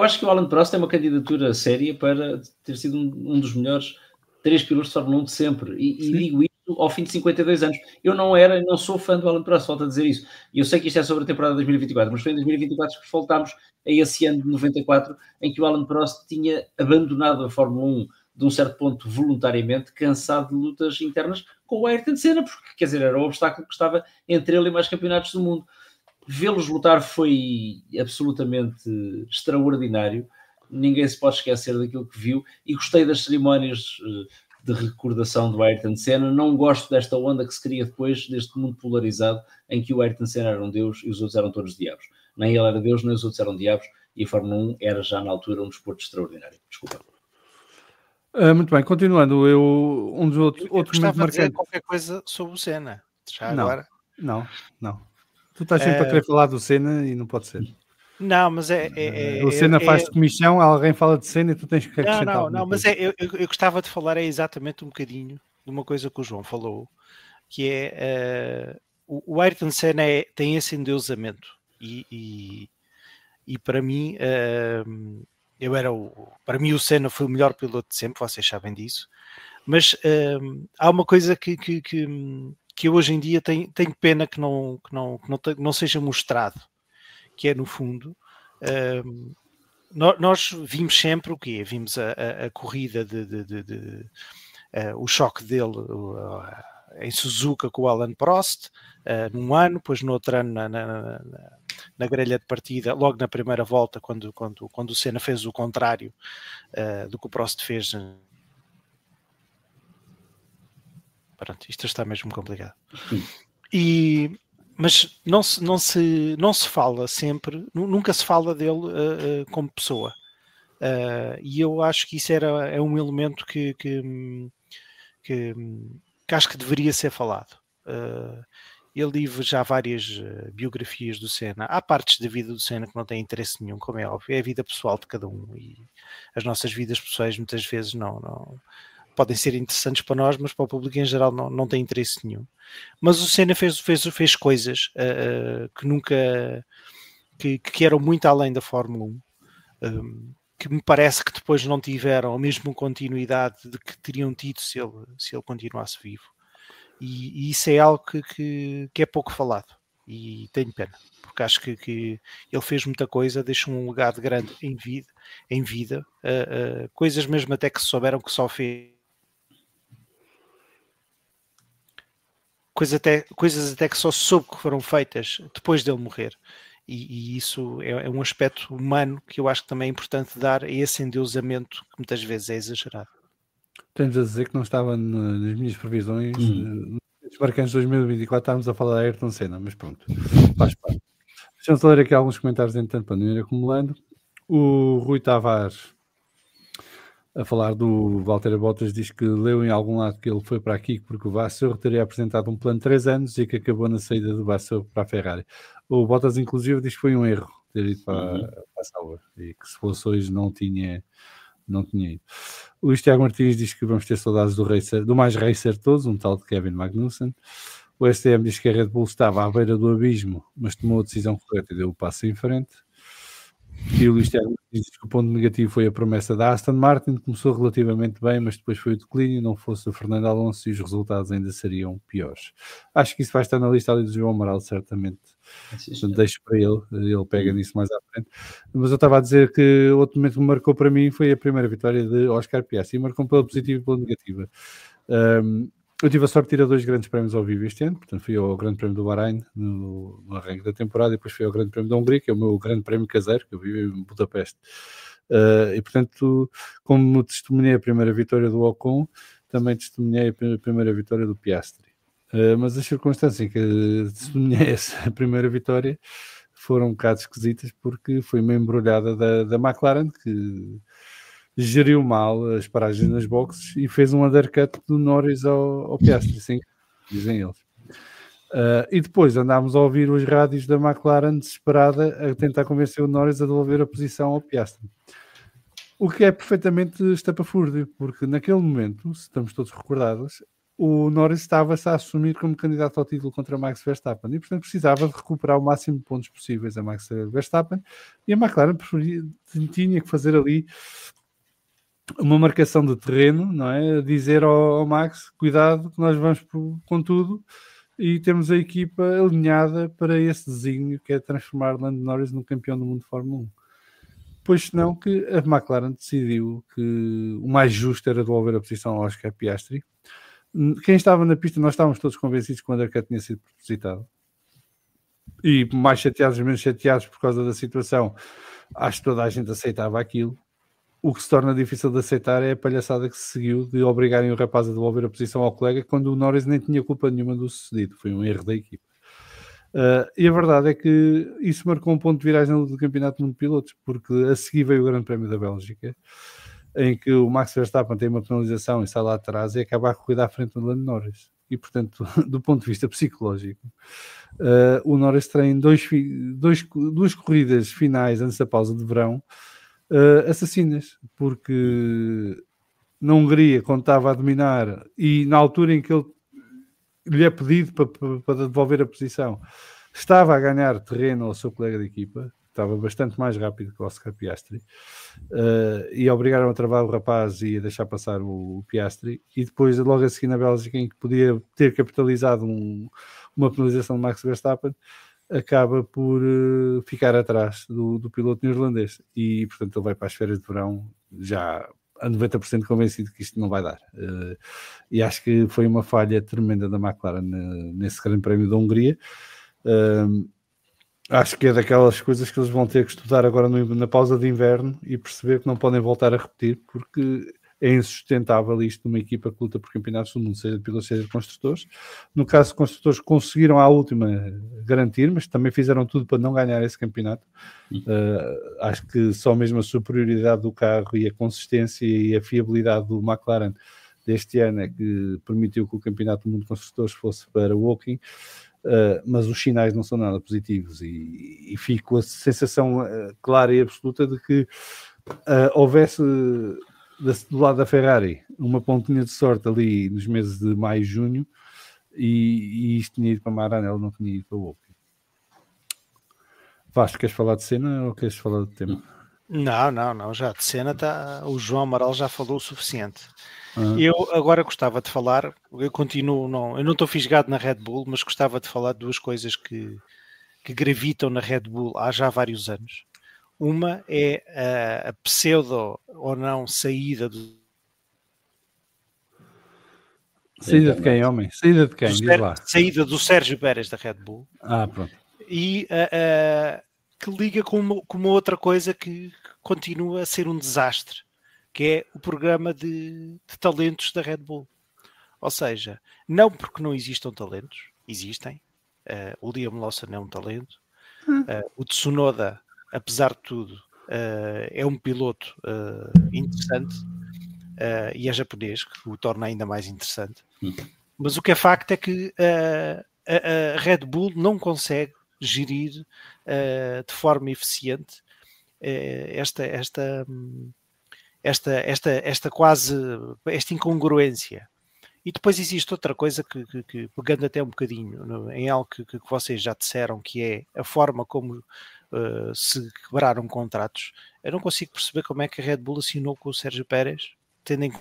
acho que o Alain Prost é uma candidatura séria para ter sido um dos melhores 3 pilotos de Fórmula 1 de sempre, e digo isso ao fim de 52 anos. Eu não sou fã do Alain Prost, volto a dizer isso, e eu sei que isto é sobre a temporada de 2024, mas foi em 2024 que voltámos a esse ano de 94, em que o Alain Prost tinha abandonado a Fórmula 1 de um certo ponto voluntariamente, cansado de lutas internas com o Ayrton Senna, porque, quer dizer, era o obstáculo que estava entre ele e mais campeonatos do mundo. Vê-los lutar foi absolutamente extraordinário, ninguém se pode esquecer daquilo que viu, e gostei das cerimónias de recordação do Ayrton Senna. Não gosto desta onda que se cria depois deste mundo polarizado em que o Ayrton Senna era um deus e os outros eram todos diabos. Nem ele era deus, nem os outros eram diabos, e a Fórmula 1 era já na altura um desporto extraordinário. Desculpa.
Muito bem, continuando, um dos outros momentos
marcantes. Dizer qualquer coisa sobre o Senna, já
não,
agora.
Não. Tu estás sempre a querer falar do Senna e não pode ser.
Não, mas
o Senna faz comissão, alguém fala de Senna e tu tens que acrescentar.
Não, mas eu gostava de falar exatamente um bocadinho de uma coisa que o João falou, que é o Ayrton Senna tem esse endeusamento e para mim para mim o Senna foi o melhor piloto de sempre, vocês sabem disso, mas há uma coisa que eu hoje em dia tenho pena que não seja mostrado, que é no fundo nós vimos sempre o quê? Vimos a corrida o choque dele em Suzuka com o Alain Prost num ano, depois no outro ano na grelha de partida, logo na primeira volta, quando o Senna fez o contrário do que o Prost fez. Pronto, isto está mesmo complicado. Mas não se fala sempre, nunca se fala dele como pessoa. E eu acho que isso é um elemento que acho que deveria ser falado. Eu li já várias biografias do Senna. Há partes da vida do Senna que não têm interesse nenhum, como é óbvio. É a vida pessoal de cada um. E as nossas vidas pessoais muitas vezes não podem ser interessantes para nós, mas para o público em geral não tem interesse nenhum. Mas o Senna fez coisas que nunca... que eram muito além da Fórmula 1. Que me parece que depois não tiveram a mesma continuidade de que teriam tido se ele continuasse vivo. E isso é algo que é pouco falado. E tenho pena, porque acho que ele fez muita coisa, deixou um legado grande em vida. Coisas mesmo até que se souberam que só fez. Coisas até que só se soube que foram feitas depois dele morrer. E isso é um aspecto humano que eu acho que também é importante dar a esse endeusamento que muitas vezes é exagerado.
Tens a dizer que não estava nas minhas previsões nos marcantes de 2024 estávamos a falar de Ayrton Senna, mas pronto, faz parte. Deixa-me ler aqui alguns comentários entanto para não ir acumulando. O Rui Tavares a falar do Valtteri Bottas diz que leu em algum lado que ele foi para aqui porque o Vasseur teria apresentado um plano de 3 anos e que acabou na saída do Vasseur para a Ferrari. O Bottas inclusive diz que foi um erro ter ido para a Sauber e que se fosse hoje não tinha ido. O Luís Tiago Martins diz que vamos ter saudades do mais racer de todos, um tal de Kevin Magnussen. O STM diz que a Red Bull estava à beira do abismo, mas tomou a decisão correta e deu o passo em frente. E o Luís Tiago Martins diz que o ponto negativo foi a promessa da Aston Martin, começou relativamente bem, mas depois foi o declínio, não fosse o Fernando Alonso e os resultados ainda seriam piores. Acho que isso vai estar na lista ali do João Amaral, certamente. Portanto, deixo para ele pega nisso mais à frente. Mas eu estava a dizer que outro momento que me marcou para mim foi a primeira vitória de Oscar Piastri, marcou pela positiva e pela negativa. Eu tive a sorte de ir a 2 grandes prémios ao vivo este ano, portanto fui ao Grande Prémio do Bahrein no arranque da temporada e depois fui ao Grande Prémio da Hungria, que é o meu Grande Prémio caseiro, que eu vivo em Budapeste. E portanto, como testemunhei a primeira vitória do Ocon, também testemunhei a primeira vitória do Piastri. Mas as circunstâncias em que testemunhei essa primeira vitória foram um bocado esquisitas, porque foi uma embrulhada da McLaren, que geriu mal as paragens nas boxes e fez um undercut do Norris ao Piastri, sim, dizem eles. E depois andámos a ouvir os rádios da McLaren desesperada a tentar convencer o Norris a devolver a posição ao Piastri. O que é perfeitamente estapafúrdio, porque naquele momento, se estamos todos recordados, o Norris estava-se a assumir como candidato ao título contra Max Verstappen e, portanto, precisava de recuperar o máximo de pontos possíveis a Max Verstappen e a McLaren tinha que fazer ali uma marcação de terreno, não é? Dizer ao Max, cuidado que nós vamos com tudo e temos a equipa alinhada para esse desígnio que é transformar Lando Norris num campeão do mundo de Fórmula 1. Pois senão que a McLaren decidiu que o mais justo era devolver a posição ao Oscar Piastri. Quem estava na pista, nós estávamos todos convencidos que o undercut tinha sido propositado. E mais chateados, menos chateados por causa da situação, acho que toda a gente aceitava aquilo. O que se torna difícil de aceitar é a palhaçada que se seguiu de obrigarem o rapaz a devolver a posição ao colega quando o Norris nem tinha culpa nenhuma do sucedido. Foi um erro da equipa. E a verdade é que isso marcou um ponto de viragem no campeonato do mundo de pilotos, porque a seguir veio o Grande Prémio da Bélgica, em que o Max Verstappen tem uma penalização e sai lá atrás e acaba a corrida à frente do Lando Norris. E, portanto, do ponto de vista psicológico, o Norris tem duas corridas finais antes da pausa de verão assassinas, porque na Hungria, quando estava a dominar, e na altura em que ele lhe é pedido para devolver a posição, estava a ganhar terreno ao seu colega de equipa, estava bastante mais rápido que o Oscar Piastri, e obrigaram a travar o rapaz e a deixar passar o Piastri, e depois, logo a seguir na Bélgica, em que podia ter capitalizado uma penalização de Max Verstappen, acaba por ficar atrás do piloto neerlandês, e portanto ele vai para as férias de verão já a 90% convencido que isto não vai dar, e acho que foi uma falha tremenda da McLaren nesse Grande Prémio da Hungria. Acho que é daquelas coisas que eles vão ter que estudar agora na pausa de inverno e perceber que não podem voltar a repetir, porque é insustentável isto numa equipa que luta por campeonatos do mundo, seja de pilotos, seja de construtores. No caso de construtores, conseguiram à última garantir, mas também fizeram tudo para não ganhar esse campeonato. Acho que só mesmo a superioridade do carro e a consistência e a fiabilidade do McLaren deste ano é que permitiu que o campeonato do mundo de construtores fosse para o Woking. Mas os sinais não são nada positivos e fico com a sensação clara e absoluta de que houvesse do lado da Ferrari uma pontinha de sorte ali nos meses de maio e junho e isto tinha ido para Maranello, não tinha ido para o Woking. Vasco, queres falar de Senna ou queres falar do tema?
Não, já de Senna o João Amaral já falou o suficiente. Eu agora gostava de falar, eu não estou fisgado na Red Bull, mas gostava de falar de duas coisas que gravitam na Red Bull há já vários anos. Uma é a pseudo ou não saída do...
Saída de quem, homem? Saída de quem? Diz lá.
Saída do Sérgio Pérez da Red Bull.
Pronto.
E que liga com uma outra coisa que continua a ser um desastre, que é o programa de talentos da Red Bull. Ou seja, não porque não existam talentos, existem. O Liam Lawson é um talento. O Tsunoda, apesar de tudo, é um piloto interessante e é japonês, que o torna ainda mais interessante. Mas o que é facto é que a Red Bull não consegue gerir de forma eficiente esta incongruência. E depois existe outra coisa que pegando até um bocadinho em algo que vocês já disseram, que é a forma como se quebraram contratos. Eu não consigo perceber como é que a Red Bull assinou com o Sérgio Pérez, tendo em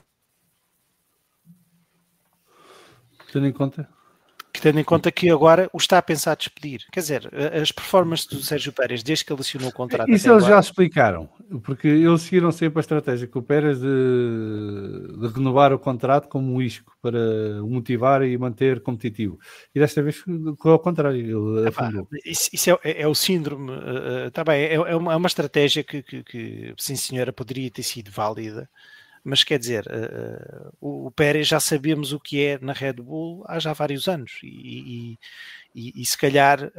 conta que agora o está a pensar despedir. Quer dizer, as performances do Sérgio Pérez desde que ele assinou o contrato...
Isso eles já explicaram, porque eles seguiram sempre a estratégia com o Pérez de renovar o contrato como um isco para o motivar e manter competitivo. E desta vez foi ao contrário, ele afundou.
Isso é o síndrome... Tá bem, é uma estratégia que, sim senhora, poderia ter sido válida, mas quer dizer, o Pérez já sabemos o que é na Red Bull há já vários anos e se calhar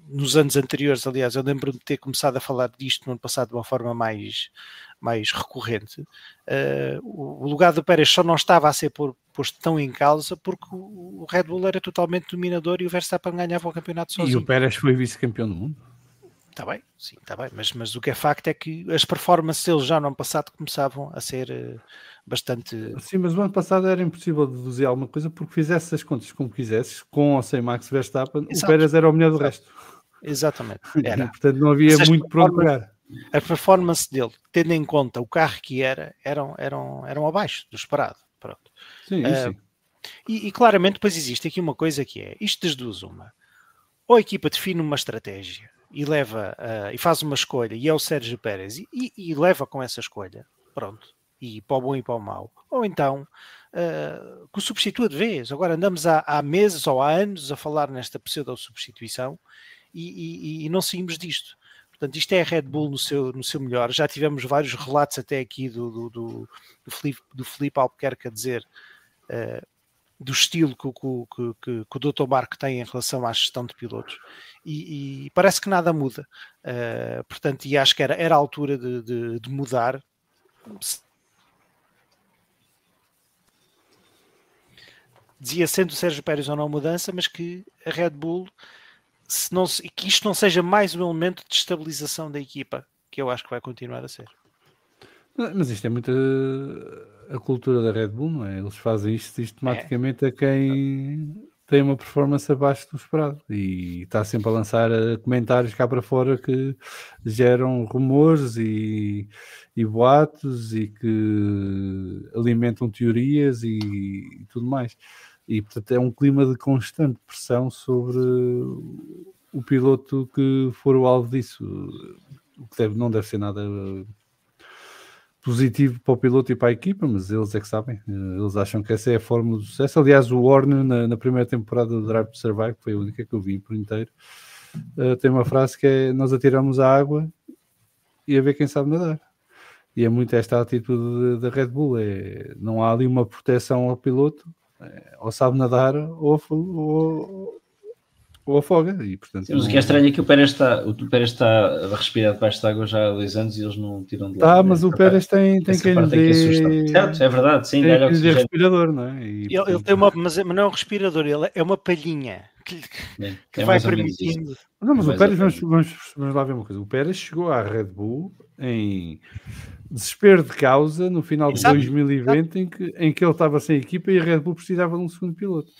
nos anos anteriores, aliás, eu lembro-me de ter começado a falar disto no ano passado de uma forma mais recorrente. O lugar do Pérez só não estava a ser posto tão em causa porque o Red Bull era totalmente dominador e o Verstappen ganhava o campeonato sozinho.
E o Pérez foi vice-campeão do mundo.
Está bem, sim, está bem, mas o que é facto é que as performances deles já no ano passado começavam a ser bastante...
Sim, mas o ano passado era impossível deduzir alguma coisa porque fizesse as contas como quisesses, com ou sem Max Verstappen,
Exato.
O Pérez era o melhor do resto.
Exatamente, era.
E, portanto não havia muito por onde pegar.
A performance dele, tendo em conta o carro que eram abaixo do esperado. Pronto.
Sim, sim.
E claramente depois existe aqui uma coisa que é, isto das duas uma, ou a equipa define uma estratégia e leva e faz uma escolha e é o Sérgio Pérez e leva com essa escolha, pronto, e para o bom e para o mau, ou então que o substitua de vez. Agora andamos há meses ou há anos a falar nesta pseudo-substituição e não saímos disto. Portanto, isto é a Red Bull no seu melhor. Já tivemos vários relatos até aqui do Filipe Albuquerque a dizer do estilo que o Dr. Marco tem em relação à gestão de pilotos, e parece que nada muda. Portanto, e acho que era a altura de mudar. Dizia sendo o Sérgio Pérez ou não mudança, mas que a Red Bull, que isto não seja mais um elemento de estabilização da equipa, que eu acho que vai continuar a ser.
Mas isto é muito a cultura da Red Bull, não é? Eles fazem isto sistematicamente a quem tem uma performance abaixo do esperado e está sempre a lançar comentários cá para fora que geram rumores e boatos e que alimentam teorias e tudo mais. E, portanto, é um clima de constante pressão sobre o piloto que for o alvo disso, o que não deve ser nada positivo para o piloto e para a equipa, mas eles é que sabem. Eles acham que essa é a fórmula do sucesso. Aliás, o Horner, na primeira temporada do Drive to Survive, que foi a única que eu vi por inteiro, tem uma frase que é: nós atiramos a água e a ver quem sabe nadar. E é muito esta atitude da Red Bull. Não há ali uma proteção ao piloto, ou sabe nadar ou afoga. E, portanto,
sim, mas o que é estranho é que o Pérez está a respirar debaixo de água já há 2 anos e eles não tiram de lá.
Mas o Pérez tem quem lhe dê...
Certo, é verdade, sim,
tem quem lhe dê respirador, não é?
Ele tem mas não é um respirador, ele é uma palhinha que vai permitindo.
Não, mas o Pérez, vamos lá ver uma coisa. O Pérez chegou à Red Bull em desespero de causa no final de 2020, em que ele estava sem equipa e a Red Bull precisava de um segundo piloto.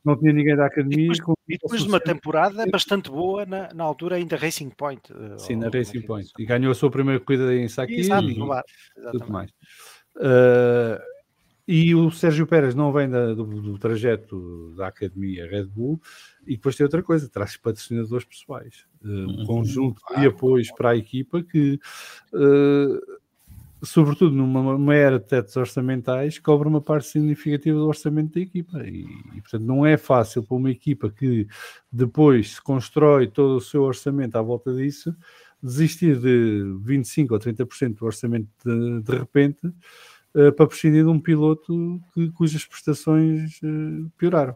Não tinha ninguém da academia.
E depois de uma temporada bastante boa, na altura ainda Racing Point.
Sim, na Racing Point. E ganhou a sua primeira corrida em Sakir e tudo mais. E o Sérgio Pérez não vem do trajeto da academia Red Bull, e depois tem outra coisa, traz patrocinadores pessoais, um conjunto de apoios para a equipa que, sobretudo numa era de tetos orçamentais, cobra uma parte significativa do orçamento da equipa e, portanto, não é fácil para uma equipa que depois se constrói todo o seu orçamento à volta disso, desistir de 25% ou 30% do orçamento de repente, para prescindir de um piloto cujas prestações pioraram.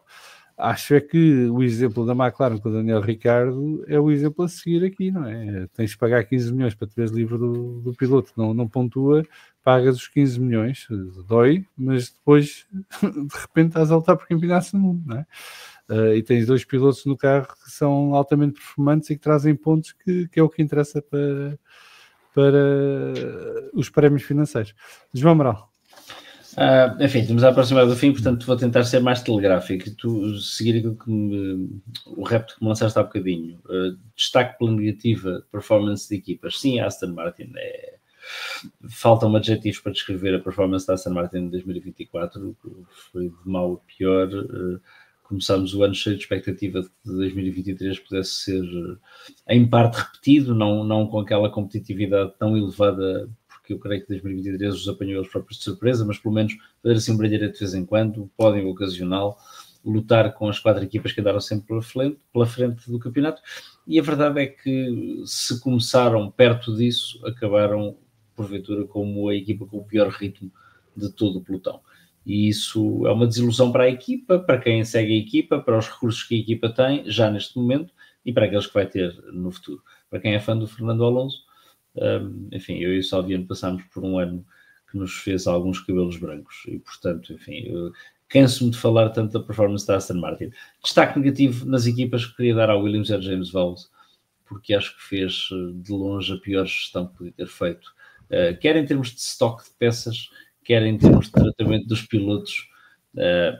Acho é que o exemplo da McLaren com o Daniel Ricciardo é o exemplo a seguir aqui, não é? Tens de pagar 15 milhões para te veres livre do piloto, não pontua, pagas os 15 milhões, dói, mas depois de repente estás a lutar por campeonatos do mundo, não é? E tens 2 pilotos no carro que são altamente performantes e que trazem pontos, que é o que interessa para os prémios financeiros. João Amaral.
Enfim, estamos a aproximar do fim, portanto vou tentar ser mais telegráfico e seguir aquilo o repto que me lançaste há bocadinho. Destaque pela negativa performance de equipas. Sim, a Aston Martin faltam adjetivos para descrever a performance da Aston Martin em 2024, foi de mal a pior. Começámos o ano cheio de expectativa de que 2023 pudesse ser em parte repetido, não com aquela competitividade tão elevada, porque eu creio que 2023 os apanhou eles próprios de surpresa, mas pelo menos fazer assim um brilharete de vez em quando, pódio ocasional, lutar com as 4 equipas que andaram sempre pela frente do campeonato, e a verdade é que se começaram perto disso, acabaram porventura como a equipa com o pior ritmo de todo o pelotão. E isso é uma desilusão para a equipa, para quem segue a equipa, para os recursos que a equipa tem, já neste momento, e para aqueles que vai ter no futuro. Para quem é fã do Fernando Alonso, enfim, eu e o Salviano passámos por um ano que nos fez alguns cabelos brancos, e portanto, enfim, canso-me de falar tanto da performance da Aston Martin. Destaque negativo nas equipas que queria dar ao Williams e ao James Vowles, porque acho que fez de longe a pior gestão que podia ter feito, quer em termos de estoque de peças, quer em termos de tratamento dos pilotos.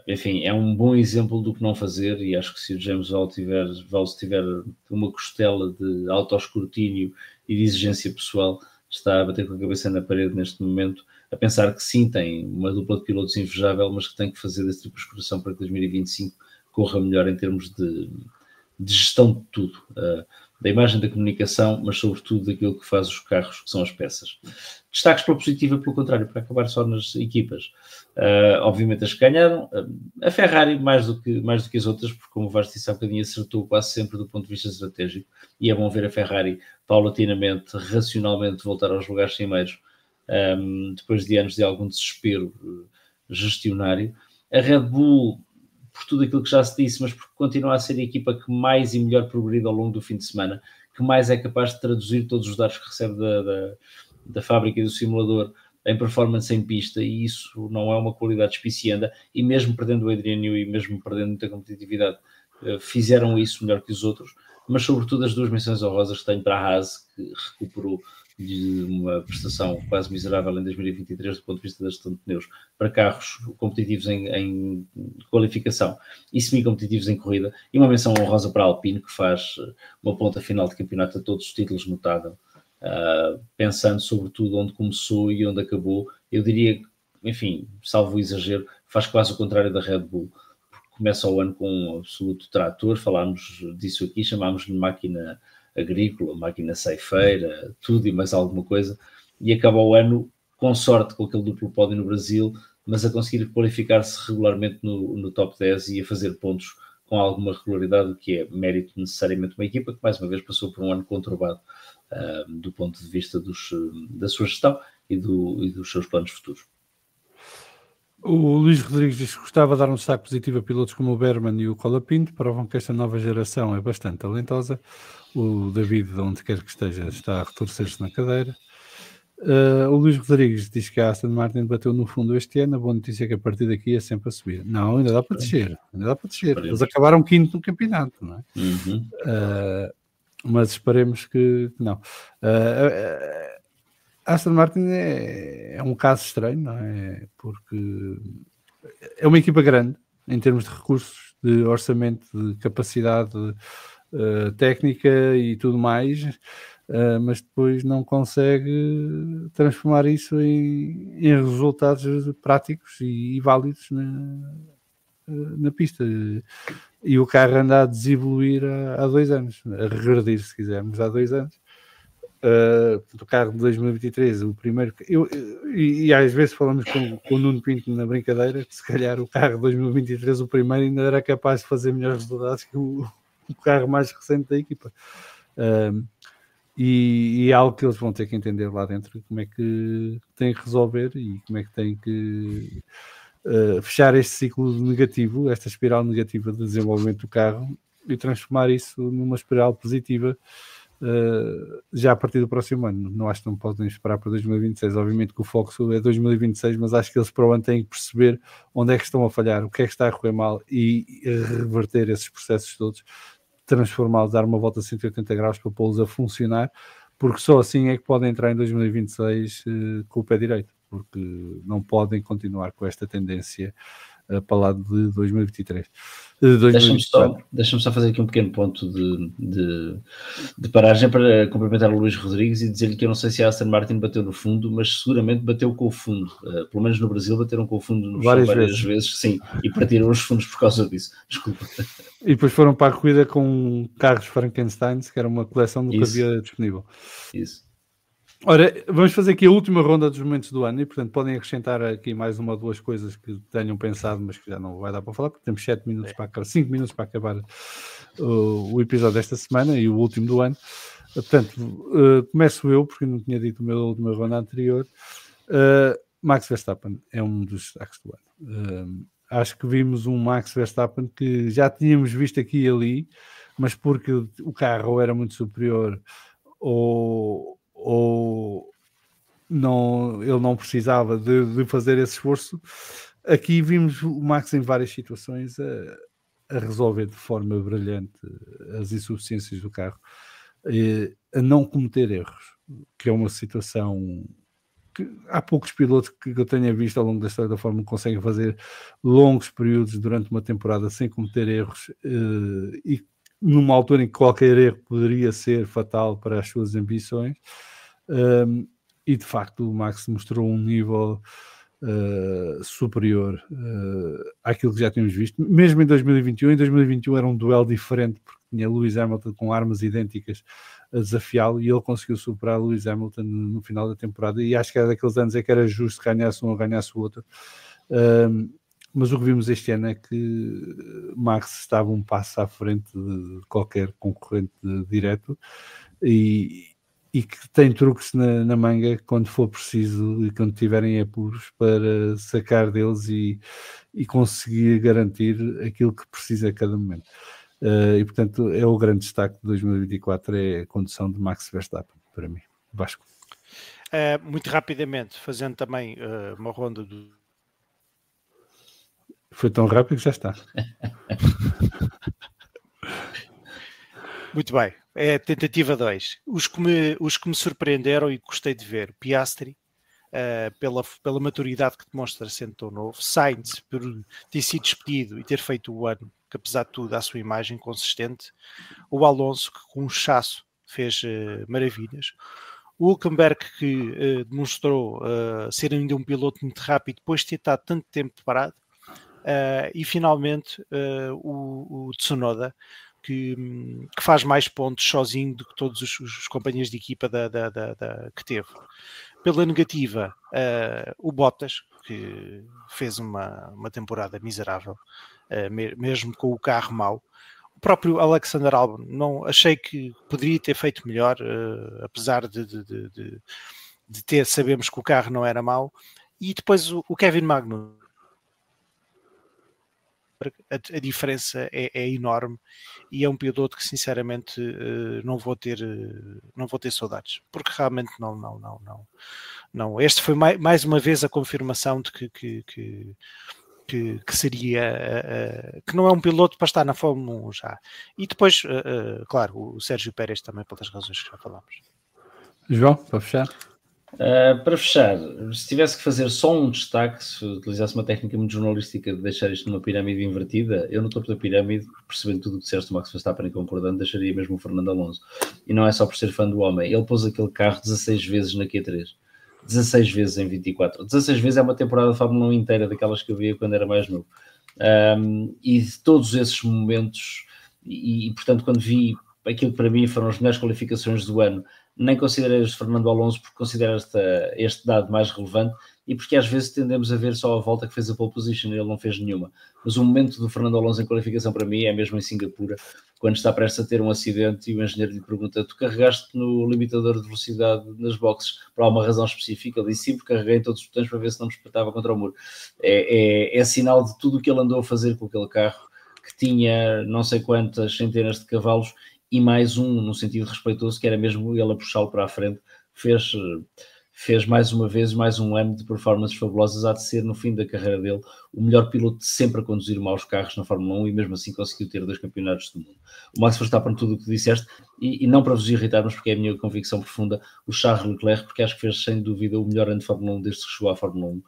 Enfim, é um bom exemplo do que não fazer, e acho que se o James Vowles tiver uma costela de autoescrutínio e de exigência pessoal, está a bater com a cabeça na parede neste momento, a pensar que sim, tem uma dupla de pilotos invejável, mas que tem que fazer desse tipo de escuração para que 2025 corra melhor em termos de gestão de tudo. da imagem da comunicação, mas sobretudo daquilo que faz os carros, que são as peças. Destaques pela positiva, pelo contrário, para acabar só nas equipas. Obviamente as que ganharam, a Ferrari mais do que as outras, porque como o Vasco disse há bocadinho, acertou quase sempre do ponto de vista estratégico, e é bom ver a Ferrari paulatinamente, racionalmente voltar aos lugares cimeiros, depois de anos de algum desespero gestionário. A Red Bull, por tudo aquilo que já se disse, mas porque continua a ser a equipa que mais e melhor progride ao longo do fim de semana, que mais é capaz de traduzir todos os dados que recebe da fábrica e do simulador em performance em pista, e isso não é uma qualidade especienda, e mesmo perdendo o Adrian Newey e mesmo perdendo muita competitividade, fizeram isso melhor que os outros, mas sobretudo as duas menções honrosas que tenho para a Haas, que recuperou de uma prestação quase miserável em 2023 do ponto de vista da gestão de pneus para carros competitivos em qualificação e semi-competitivos em corrida, e uma menção honrosa para a Alpine, que faz uma ponta final de campeonato a todos os títulos notável, pensando sobretudo onde começou e onde acabou. Eu diria, enfim, salvo o exagero, faz quase o contrário da Red Bull, porque começa o ano com um absoluto trator, falámos disso aqui, chamámos-lhe máquina agrícola, máquina ceifeira, tudo e mais alguma coisa, e acaba o ano com sorte com aquele duplo pódio no Brasil, mas a conseguir qualificar-se regularmente no top 10 e a fazer pontos com alguma regularidade, o que é mérito necessariamente de uma equipa que mais uma vez passou por um ano conturbado do ponto de vista da sua gestão e dos seus planos futuros.
O Luís Rodrigues diz que gostava de dar um destaque positivo a pilotos como o Berman e o Colapinto, provam que esta nova geração é bastante talentosa. O David, onde quer que esteja, está a retorcer-se na cadeira. O Luís Rodrigues diz que a Aston Martin bateu no fundo este ano. A boa notícia é que a partir daqui é sempre a subir. Não, ainda dá para descer. Eles acabaram quinto no campeonato, não é?
Uhum.
Mas esperemos que não. A Aston Martin é um caso estranho, não é? Porque é uma equipa grande em termos de recursos, de orçamento, de capacidade técnica e tudo mais, mas depois não consegue transformar isso em resultados práticos e válidos na pista. E o carro anda a desevoluir há 2 anos, a regredir, se quisermos, há 2 anos. O carro de 2023, o primeiro, e às vezes falamos com o Nuno Pinto na brincadeira que se calhar o carro de 2023, o primeiro, ainda era capaz de fazer melhores resultados que o carro mais recente da equipa, e é algo que eles vão ter que entender lá dentro, como é que têm que resolver e como é que têm que fechar este ciclo negativo, esta espiral negativa de desenvolvimento do carro, e transformar isso numa espiral positiva já a partir do próximo ano. Não acho que não podem esperar para 2026. Obviamente que o foco é 2026, mas acho que eles para o ano têm que perceber onde é que estão a falhar, o que é que está a correr mal, e reverter esses processos todos, transformá-los, dar uma volta a 180 graus para pô-los a funcionar, porque só assim é que podem entrar em 2026 com o pé direito, porque não podem continuar com esta tendência para lá de 2023.
Deixa-me só fazer aqui um pequeno ponto de paragem para cumprimentar o Luís Rodrigues e dizer-lhe que eu não sei se a Aston Martin bateu no fundo, mas seguramente bateu com o fundo. Pelo menos no Brasil bateram com o fundo no chão várias vezes, sim, e partiram os fundos por causa disso. Desculpa.
E depois foram para a corrida com carros Frankenstein, que era uma coleção do que havia disponível.
Isso.
Ora, vamos fazer aqui a última ronda dos momentos do ano e, portanto, podem acrescentar aqui mais uma ou duas coisas que tenham pensado, mas que já não vai dar para falar, porque temos 5 minutos para acabar o episódio desta semana e o último do ano. Portanto, começo eu, porque não tinha dito a última ronda anterior. Max Verstappen é um dos destaques do ano. Acho que vimos um Max Verstappen que já tínhamos visto aqui e ali, mas porque o carro era muito superior ou não, ele não precisava de fazer esse esforço. Aqui vimos o Max em várias situações a resolver de forma brilhante as insuficiências do carro, a não cometer erros, que é uma situação que há poucos pilotos que eu tenha visto ao longo da história da Fórmula 1 conseguem fazer longos períodos durante uma temporada sem cometer erros, e numa altura em que qualquer erro poderia ser fatal para as suas ambições. E de facto o Max mostrou um nível superior àquilo que já tínhamos visto, mesmo em 2021. Em 2021 era um duelo diferente, porque tinha Lewis Hamilton com armas idênticas a desafiá-lo, e ele conseguiu superar Lewis Hamilton no final da temporada, e acho que era daqueles anos em que era justo ganhasse um ou ganhasse o outro. Mas o que vimos este ano é que Max estava um passo à frente de qualquer concorrente direto, e que tem truques na manga quando for preciso e quando tiverem apuros para sacar deles e conseguir garantir aquilo que precisa a cada momento. E portanto é o grande destaque de 2024, é a condução de Max Verstappen, para mim. Vasco.
Muito rapidamente, fazendo também uma ronda do...
Foi tão rápido que já está.
Muito bem, é tentativa 2. Os que me surpreenderam e gostei de ver: Piastri, pela maturidade que demonstra sendo tão novo; Sainz, por ter sido despedido e ter feito o ano, que apesar de tudo, a sua imagem consistente; o Alonso, que com um chasso fez maravilhas; o Hülkenberg, que demonstrou ser ainda um piloto muito rápido depois de ter estado tanto tempo parado; e finalmente o Tsunoda, que faz mais pontos sozinho do que todos os companheiros de equipa que teve. Pela negativa, o Bottas, que fez uma temporada miserável, mesmo com o carro mau. O próprio Alexander Albon, não achei que poderia ter feito melhor, apesar de sabemos que o carro não era mau. E depois o Kevin Magnussen, a diferença é enorme, e é um piloto que sinceramente não vou ter saudades, porque realmente não. Este foi mais uma vez a confirmação de que seria que não é um piloto para estar na Fórmula 1 já. E depois, claro, o Sérgio Pérez também, pelas razões que já falámos.
João, para fechar?
Para fechar, se tivesse que fazer só um destaque, se utilizasse uma técnica muito jornalística de deixar isto numa pirâmide invertida, eu no topo da pirâmide, percebendo tudo o que disseste do Max Verstappen e concordando, deixaria mesmo o Fernando Alonso. E não é só por ser fã do homem, ele pôs aquele carro 16 vezes na Q3, 16 vezes em 24, 16 vezes é uma temporada de Fórmula 1 inteira, daquelas que eu via quando era mais novo. E de todos esses momentos, e portanto quando vi aquilo que para mim foram as melhores qualificações do ano, nem considerei os de Fernando Alonso, porque considero este dado mais relevante, e porque às vezes tendemos a ver só a volta que fez a pole position, ele não fez nenhuma. Mas o momento do Fernando Alonso em qualificação para mim é mesmo em Singapura, quando está prestes a ter um acidente e o engenheiro lhe pergunta: tu carregaste no limitador de velocidade nas boxes por alguma razão específica? Ele disse: sim, porque carreguei em todos os botões para ver se não me espetava contra o muro. É sinal de tudo o que ele andou a fazer com aquele carro, que tinha não sei quantas centenas de cavalos, e mais um, num sentido respeitoso, que era mesmo ele a puxá-lo para a frente. Fez mais uma vez, mais um ano de performances fabulosas. Há de ser, no fim da carreira dele, o melhor piloto de sempre a conduzir maus carros na Fórmula 1, e mesmo assim conseguiu ter 2 campeonatos do mundo. O Max Verstappen, tudo o que disseste, e não para vos irritar, mas porque é a minha convicção profunda, o Charles Leclerc, porque acho que fez sem dúvida o melhor ano de Fórmula 1 desde que chegou à Fórmula 1.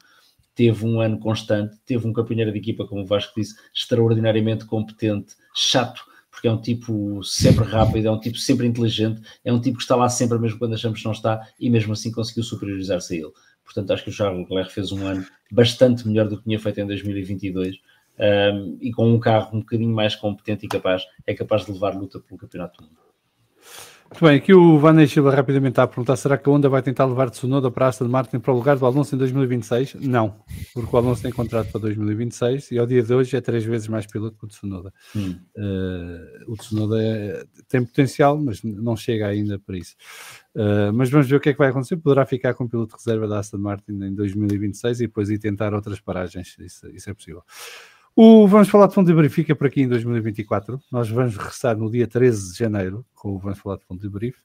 Teve um ano constante, teve um companheiro de equipa, como o Vasco disse, extraordinariamente competente, chato, porque é um tipo sempre rápido, é um tipo sempre inteligente, é um tipo que está lá sempre mesmo quando achamos que não está, e mesmo assim conseguiu superiorizar-se a ele. Portanto, acho que o Charles Leclerc fez um ano bastante melhor do que tinha feito em 2022, e com um carro um bocadinho mais competente e é capaz de levar luta pelo Campeonato do Mundo.
Muito bem, aqui o Vanei Silva rapidamente está a perguntar: será que a Honda vai tentar levar Tsunoda para a Aston Martin para o lugar do Alonso em 2026? Não, porque o Alonso tem contrato para 2026 e ao dia de hoje é 3 vezes mais piloto que o Tsunoda. O Tsunoda tem potencial, mas não chega ainda para isso. Mas vamos ver o que é que vai acontecer. Poderá ficar com o piloto de reserva da Aston Martin em 2026 e depois ir tentar outras paragens, isso é possível. Vamos falar de Fundo de Debrief fica por aqui em 2024. Nós vamos regressar no dia 13 de janeiro com o Vamos Falar de Fundo de Debrief.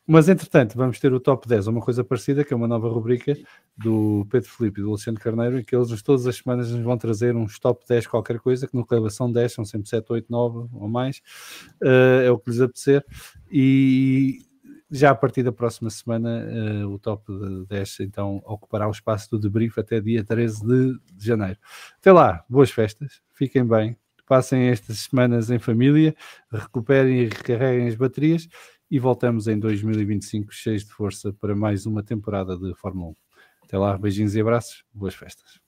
Mas, entretanto, vamos ter o Top 10, uma coisa parecida, que é uma nova rubrica do Pedro Filipe e do Luciano Carneiro, em que eles todas as semanas nos vão trazer uns Top 10 qualquer coisa, que no Clube são 10, são sempre 7, 8, 9 ou mais. É o que lhes apetecer. E já a partir da próxima semana, o Top 10 então ocupará o espaço do debrief até dia 13 de janeiro. Até lá, boas festas, fiquem bem, passem estas semanas em família, recuperem e recarreguem as baterias e voltamos em 2025 cheios de força para mais uma temporada de Fórmula 1. Até lá, beijinhos e abraços, boas festas.